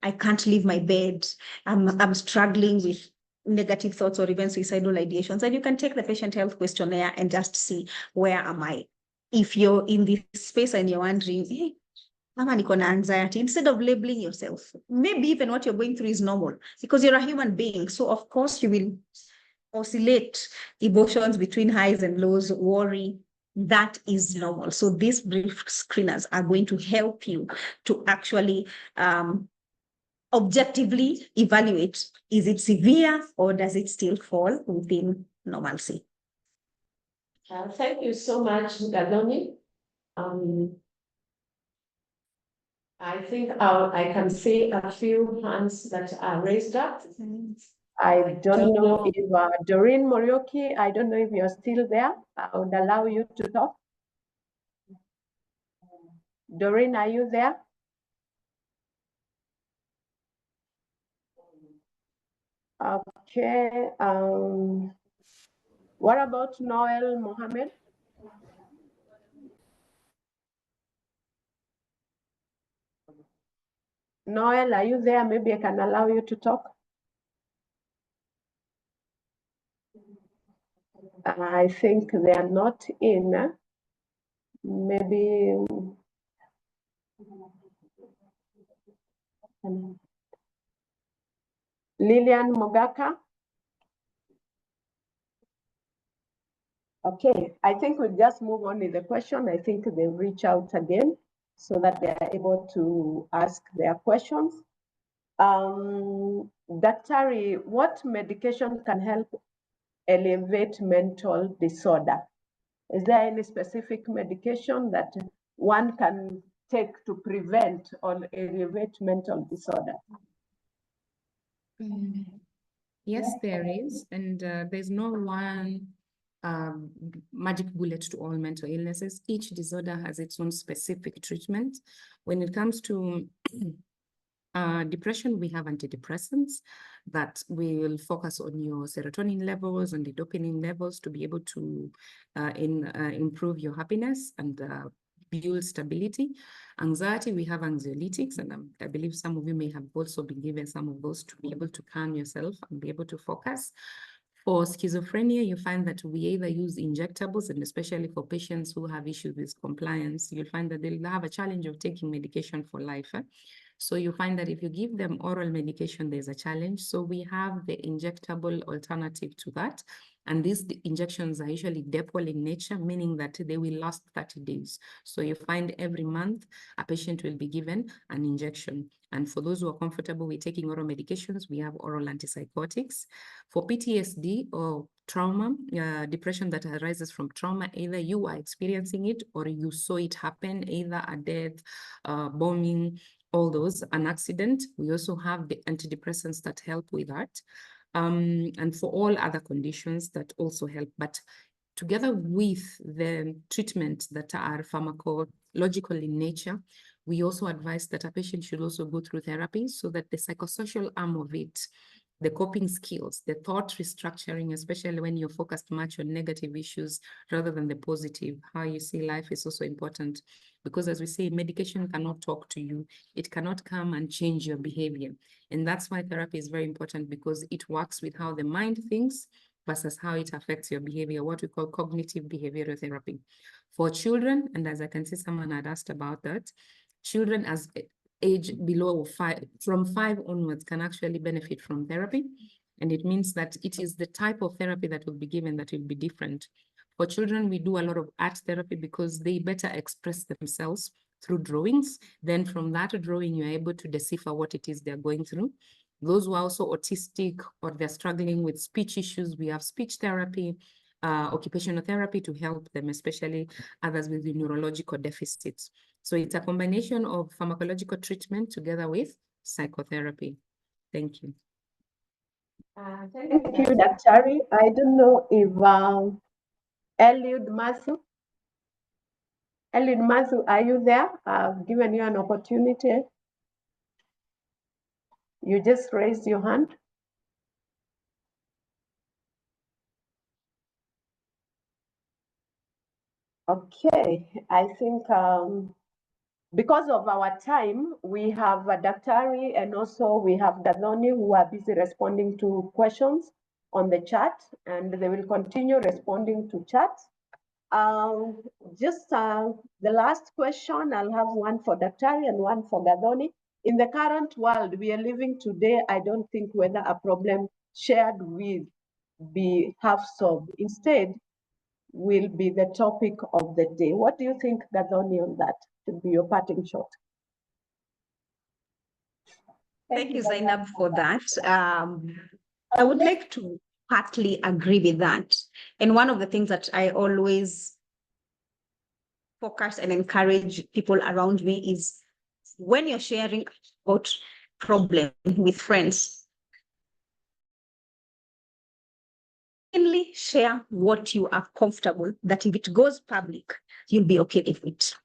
I can't leave my bed. I'm struggling with negative thoughts or even suicidal ideations. And you can take the patient health questionnaire and just see, where am I? If you're in this space and you're wondering, hey, mama niko na anxiety, instead of labeling yourself, maybe even what you're going through is normal because you're a human being. So of course you will oscillate emotions between highs and lows, worry. That is normal. So these brief screeners are going to help you to actually objectively evaluate, is it severe or does it still fall within normalcy? Thank you so much, Gathoni. I think I can see a few hands that are raised up. I don't know if Doreen Morioki, I don't know if you're still there. I would allow you to talk. Doreen, are you there? Okay. What about Noel Mohammed? Noel, are you there? Maybe I can allow you to talk. I think they are not in. Maybe. Lillian Mogaka. Okay, I think we'll just move on with the question. I think they'll reach out again so that they are able to ask their questions. Daktari, what medication can help elevate mental disorder? Is there any specific medication that one can take to prevent or elevate mental disorder? Yes, there is, and there's no one magic bullet to all mental illnesses. Each disorder has its own specific treatment. When it comes to depression, we have antidepressants that will focus on your serotonin levels and the dopamine levels to be able to improve your happiness and build stability. Anxiety, we have anxiolytics, and I believe some of you may have also been given some of those to be able to calm yourself and be able to focus. For schizophrenia, you find that we either use injectables, and especially for patients who have issues with compliance, you'll find that they'll have a challenge of taking medication for life. So you find that if you give them oral medication, there's a challenge. So we have the injectable alternative to that. And these injections are usually depot in nature, meaning that they will last 30 days. So you find every month a patient will be given an injection. And for those who are comfortable with taking oral medications, we have oral antipsychotics. For PTSD or trauma, depression that arises from trauma, either you are experiencing it or you saw it happen, either a death, bombing, all those, an accident. We also have the antidepressants that help with that. And for all other conditions that also help. But together with the treatment that are pharmacological in nature, we also advise that a patient should also go through therapy so that the psychosocial arm of it, the coping skills, the thought restructuring, especially when you're focused much on negative issues rather than the positive, how you see life is also important. Because as we say, medication cannot talk to you. It cannot come and change your behavior. And that's why therapy is very important, because it works with how the mind thinks versus how it affects your behavior, what we call cognitive behavioral therapy. For children, and as I can see someone had asked about that, children as age below 5, from 5 onwards, can actually benefit from therapy. And it means that it is the type of therapy that will be given that will be different. For children, we do a lot of art therapy because they better express themselves through drawings. Then from that drawing, you're able to decipher what it is they're going through. Those who are also autistic or they're struggling with speech issues, we have speech therapy, occupational therapy to help them, especially others with the neurological deficits. So it's a combination of pharmacological treatment together with psychotherapy. Thank you. Thank you, Dr. I don't know if Eliud Matthew, are you there? I've given you an opportunity. You just raised your hand. Okay, I think because of our time, we have Daktari and also we have Gathoni who are busy responding to questions on the chat, and they will continue responding to chat. Just the last question, I'll have one for Daktari and one for Gathoni. In the current world we are living today, I don't think whether a problem shared will be half solved. Instead, will be the topic of the day. What do you think, Gathoni, on that? Should be your parting shot. Thank you, Zainab, for that. I would like to partly agree with that. And one of the things that I always focus and encourage people around me is when you're sharing about problem with friends, only share what you are comfortable, that if it goes public, you'll be okay with it.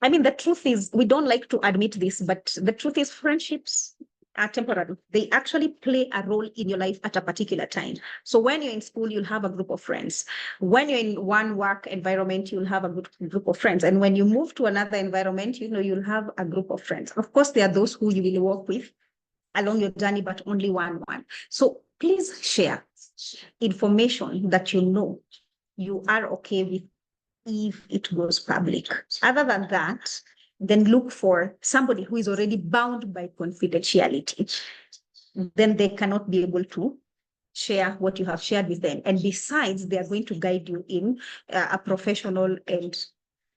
I mean, the truth is, we don't like to admit this, but the truth is friendships are temporary. They actually play a role in your life at a particular time. So when you're in school, you'll have a group of friends. When you're in one work environment, you'll have a group of friends. And when you move to another environment, you'll have a group of friends. Of course, there are those who you will work with along your journey, but only one. So please share information that you are okay with if it goes public. Other than that, then look for somebody who is already bound by confidentiality. Then they cannot be able to share what you have shared with them. And besides, they are going to guide you in a professional and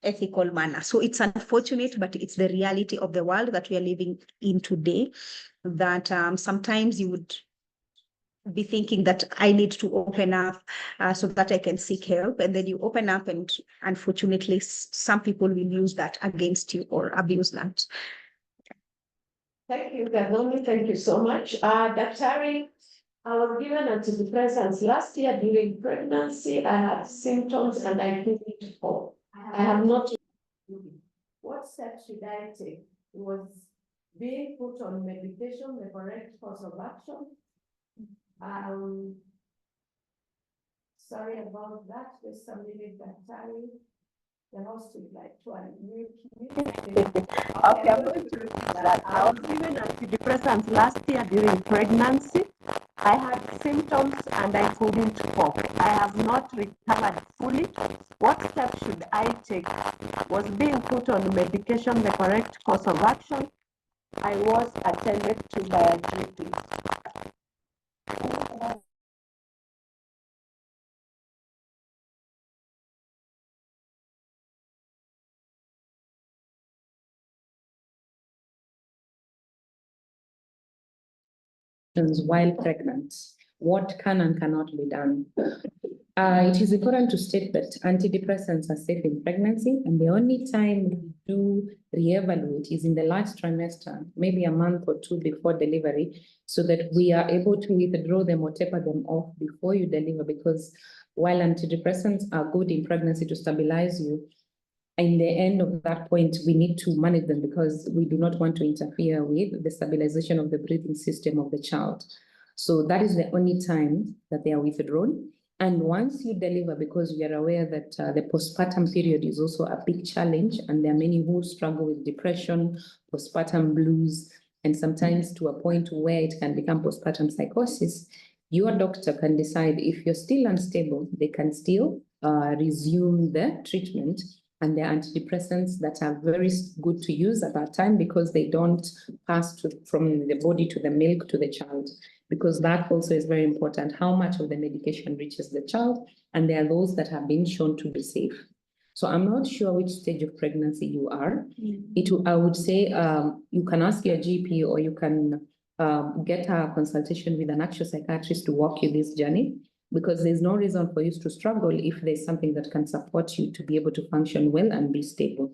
ethical manner. So it's unfortunate, but it's the reality of the world that we are living in today, that sometimes you would be thinking that I need to open up so that I can seek help. And then you open up, and unfortunately, some people will use that against you or abuse that. Thank you, Gathoni. Thank you so much. Daktari, I was given antidepressants last year during pregnancy. I had symptoms and I couldn't fall. I have not. What steps should I take? Was being put on medication the correct course of action? Sorry about that. Just a minute, Daktari. The host would like to unmute me. Okay, I'm going to repeat that. I was given antidepressants last year during pregnancy. I had symptoms and I couldn't cope. I have not recovered fully. What steps should I take? Was being put on medication the correct course of action? I was attended to by a GP. while pregnant. What can and cannot be done? It is important to state that antidepressants are safe in pregnancy, and the only time we do reevaluate is in the last trimester, maybe a month or two before delivery, so that we are able to withdraw them or taper them off before you deliver, because while antidepressants are good in pregnancy to stabilize you, in the end of that point, we need to manage them because we do not want to interfere with the stabilization of the breathing system of the child. So that is the only time that they are withdrawn. And once you deliver, because we are aware that the postpartum period is also a big challenge, and there are many who struggle with depression, postpartum blues, and sometimes to a point where it can become postpartum psychosis, your doctor can decide if you're still unstable, they can still resume the treatment. And there are antidepressants that are very good to use at that time because they don't pass from the body to the milk to the child, because that also is very important, how much of the medication reaches the child. And there are those that have been shown to be safe. So I'm not sure which stage of pregnancy you are. I would say you can ask your GP, or you can get a consultation with an actual psychiatrist to walk you this journey, because there's no reason for you to struggle if there's something that can support you to be able to function well and be stable.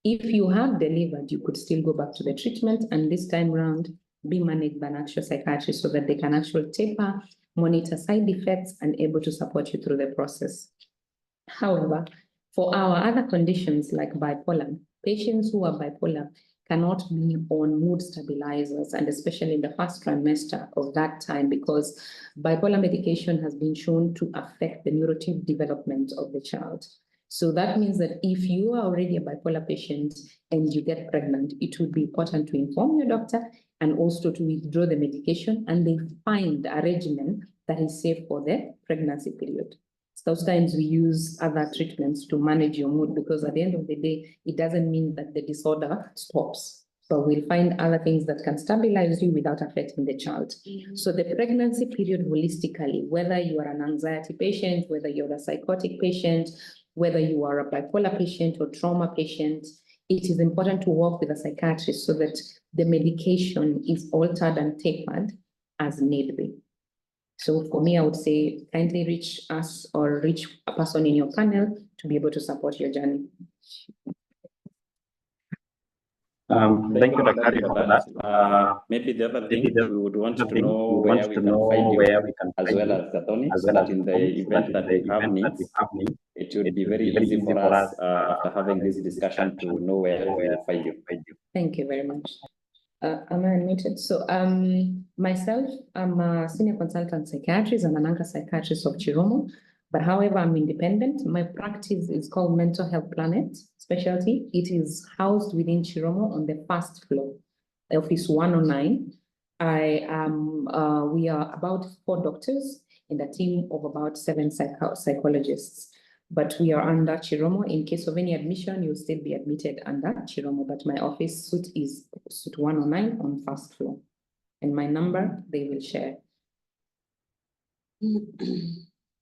If you have delivered, you could still go back to the treatment, and this time around be managed by an actual psychiatrist so that they can actually taper, monitor side effects, and able to support you through the process. However, for our other conditions like bipolar, patients who are bipolar cannot be on mood stabilizers, and especially in the first trimester of that time, because bipolar medication has been shown to affect the neurotypical development of the child. So that means that if you are already a bipolar patient and you get pregnant, it would be important to inform your doctor and also to withdraw the medication, and they find a regimen that is safe for the pregnancy period. Sometimes we use other treatments to manage your mood, because at the end of the day, it doesn't mean that the disorder stops. So we'll find other things that can stabilize you without affecting the child. So the pregnancy period holistically, whether you are an anxiety patient, whether you're a psychotic patient, whether you are a bipolar patient or trauma patient, it is important to work with a psychiatrist so that the medication is altered and tapered as need be. So for me, I would say kindly reach us or reach a person in your panel to be able to support your journey. Thank you, Dr. Kari, for that. Maybe the other thing we would want to know where we can find you, as well as Gathoni, so that in the event that we have needs, it would be very easy for us after having this discussion to know where we will find you. Thank you very much. Am I unmuted? So myself, I'm a senior consultant psychiatrist and an anchor psychiatrist of Chiromo, but however, I'm independent. My practice is called Mental Health Planet Specialty. It is housed within Chiromo on the first floor, office 109. We are about 4 doctors and a team of about 7 psychologists. But we are under Chiromo. In case of any admission, you'll still be admitted under Chiromo. But my office suite is suite 109 on first floor. And my number, they will share.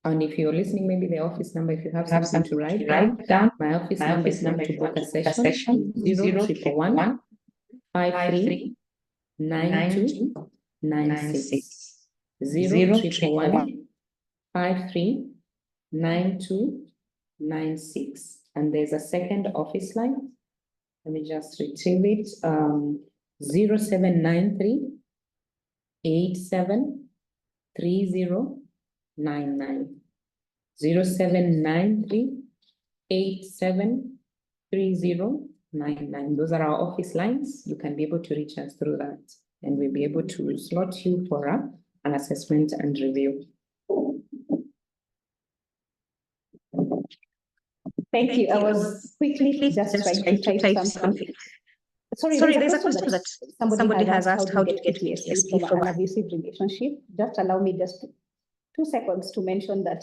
And if you're listening, maybe the office number, if you have something to write down, my office number is to book a session, 0111 53 9296. 0111 53 9296. And there's a second office line. Let me just retrieve it. 0793 87 3099. 0793 87 3099. Those are our office lines. You can be able to reach us through that, and we'll be able to slot you for an assessment and review. Thank you. I was quickly just trying to type something. Sorry, there's a question that somebody has asked, how to get PTSD from an abusive relationship. Just allow me just 2 seconds to mention that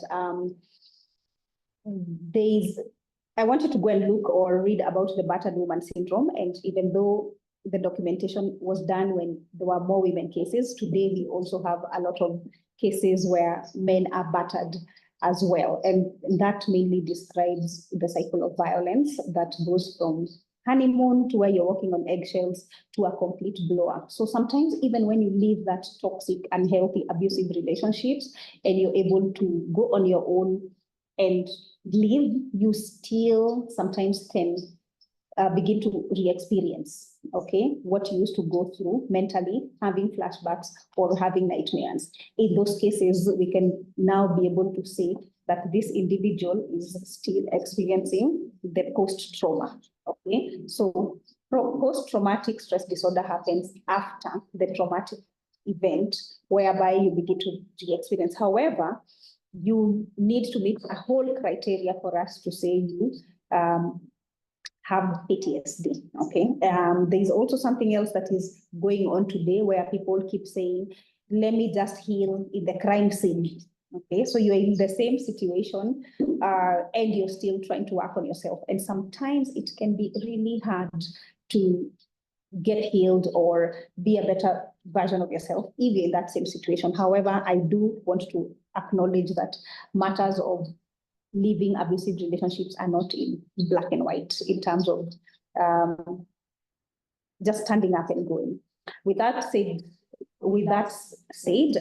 I wanted to go and look or read about the battered woman syndrome. And even though the documentation was done when there were more women cases, today we also have a lot of cases where men are battered as well. And that mainly describes the cycle of violence that goes from honeymoon to where you're walking on eggshells to a complete blow up. So sometimes even when you leave that toxic, unhealthy, abusive relationships and you're able to go on your own and live, you still sometimes can begin to re-experience, okay, what you used to go through mentally, having flashbacks or having nightmares. In those cases, we can now be able to say that this individual is still experiencing the post-trauma, okay? So post-traumatic stress disorder happens after the traumatic event, whereby you begin to re-experience. However, you need to meet a whole criteria for us to say you have PTSD, okay? There's also something else that is going on today where people keep saying, let me just heal in the crime scene, okay? So you're in the same situation and you're still trying to work on yourself. And sometimes it can be really hard to get healed or be a better version of yourself, even in that same situation. However, I do want to acknowledge that matters of living abusive relationships are not in black and white in terms of just standing up and going. With that said,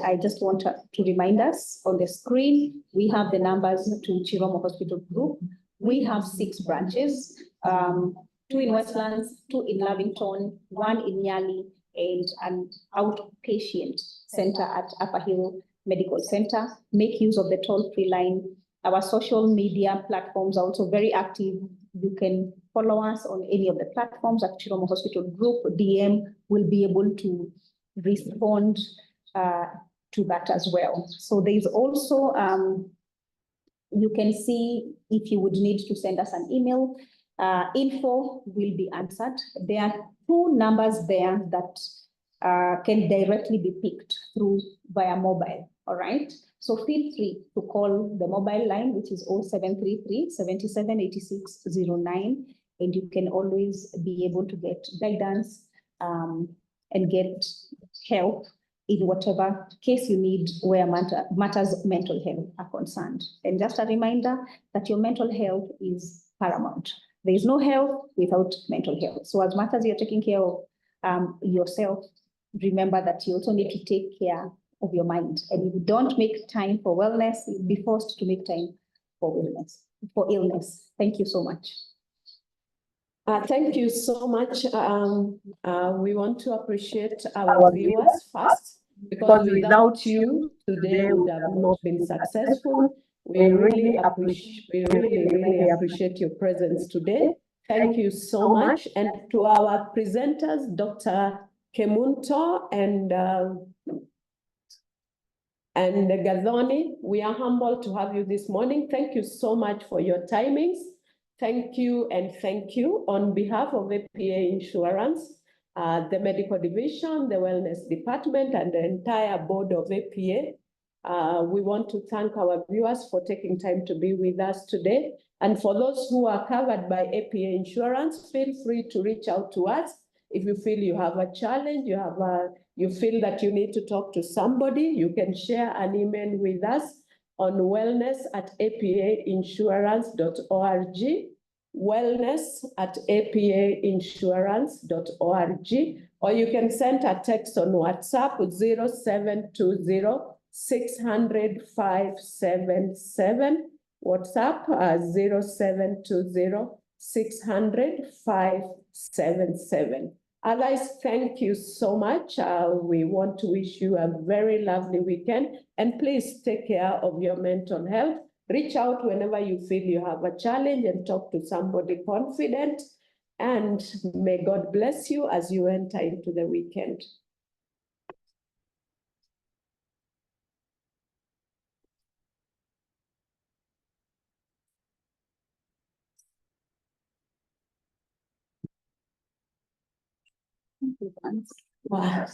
I just want to remind us on the screen, we have the numbers to Chiromo Hospital Group. We have 6 branches, 2 in Westlands, 2 in Lavington, 1 in Nyali, and an outpatient center at Upper Hill Medical Center. Make use of the toll-free line. Our social media platforms are also very active. You can follow us on any of the platforms at Chiromo Hospital Group. DM will be able to respond to that as well. So there's also, you can see if you would need to send us an email, info will be answered. There are 2 numbers there that can directly be picked through via mobile, all right? So feel free to call the mobile line, which is 0733 77 86 09, and you can always be able to get guidance and get help in whatever case you need where matters of mental health are concerned. And just a reminder that your mental health is paramount. There is no health without mental health. So as much as you're taking care of yourself, remember that you also need to take care of your mind. And if you don't make time for wellness, you'll be forced to make time for illness. Thank you so much. Thank you so much. We want to appreciate our viewers first, because without you, today would have not been successful. We really appreciate your presence today. Thank you so much. And to our presenters, Dr. Kemunto and Gathoni, we are humbled to have you this morning. Thank you so much for your timings. Thank you and thank you on behalf of APA Insurance, the medical division, the wellness department, and the entire board of APA. We want to thank our viewers for taking time to be with us today. And for those who are covered by APA Insurance, feel free to reach out to us. If you feel you have a challenge, you feel that you need to talk to somebody, you can share an email with us on wellness@apainsurance.org, wellness@apainsurance.org, or you can send a text on WhatsApp 0720 600 577. WhatsApp 0720 600 577. Otherwise, thank you so much. We want to wish you a very lovely weekend, and please take care of your mental health. Reach out whenever you feel you have a challenge and talk to somebody confident, and may God bless you as you enter into the weekend. Wow.